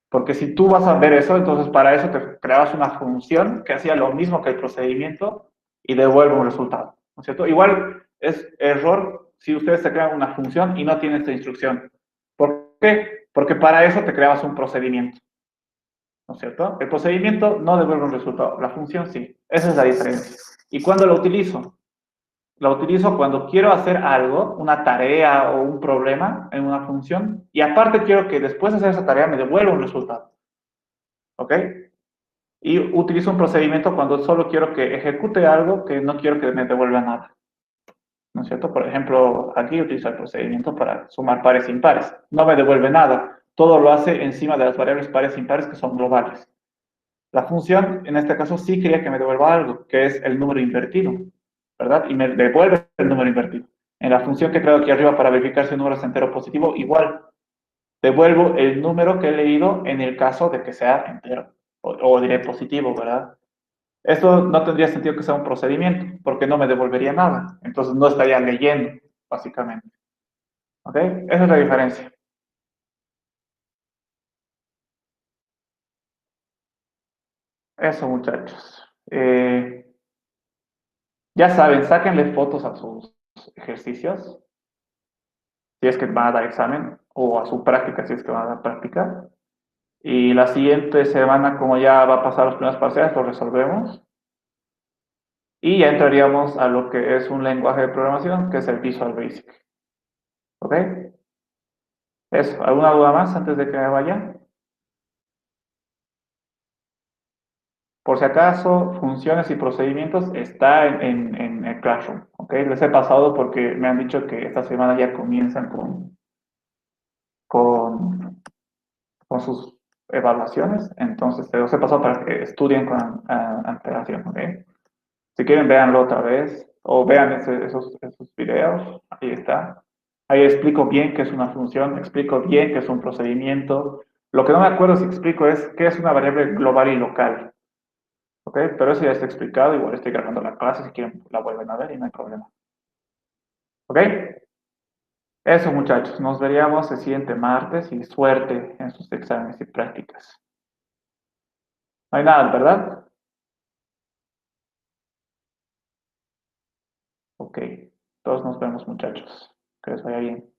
Porque si tú vas a ver eso, entonces para eso te creabas una función que hacía lo mismo que el procedimiento y devuelve un resultado, ¿no es cierto? Igual es error si ustedes se crean una función y no tienen esta instrucción. ¿Por qué? Porque para eso te creabas un procedimiento, ¿no es cierto? El procedimiento no devuelve un resultado, la función sí. Esa es la diferencia. ¿Y cuándo lo utilizo? La utilizo cuando quiero hacer algo, una tarea o un problema en una función, y aparte quiero que después de hacer esa tarea me devuelva un resultado. ¿Ok? Y utilizo un procedimiento cuando solo quiero que ejecute algo que no quiero que me devuelva nada. ¿No es cierto? Por ejemplo, aquí utilizo el procedimiento para sumar pares e impares. No me devuelve nada. Todo lo hace encima de las variables pares e impares que son globales. La función, en este caso, sí quería que me devuelva algo, que es el número invertido, ¿verdad? Y me devuelve el número invertido. En la función que traigo aquí arriba para verificar si un número es entero o positivo, igual. Devuelvo el número que he leído en el caso de que sea entero, o diré positivo, ¿verdad? Esto no tendría sentido que sea un procedimiento, porque no me devolvería nada. Entonces no estaría leyendo, básicamente. ¿Ok? Esa es la diferencia. Eso, muchachos. Ya saben, sáquenle fotos a sus ejercicios, si es que van a dar examen, o a su práctica, si es que van a dar práctica. Y la siguiente semana, como ya va a pasar los primeros parciales, lo resolvemos. Y ya entraríamos a lo que es un lenguaje de programación, que es el Visual Basic. ¿Ok? Eso. ¿Alguna duda más antes de que me vaya? Por si acaso, funciones y procedimientos está en el Classroom. ¿Ok? Les he pasado porque me han dicho que esta semana ya comienzan con, con sus evaluaciones. Entonces, te los he pasado para que estudien con antelación. ¿Ok? Si quieren, véanlo otra vez o vean esos videos. Ahí está. Ahí explico bien qué es una función, explico bien qué es un procedimiento. Lo que no me acuerdo si explico es qué es una variable global y local. ¿Ok? Pero eso ya está explicado. Igual estoy grabando la clase. Si quieren, la vuelven a ver y no hay problema. ¿Ok? Eso, muchachos. Nos veríamos el siguiente martes y suerte en sus exámenes y prácticas. No hay nada, ¿verdad? Ok. Todos nos vemos, muchachos. Que les vaya bien.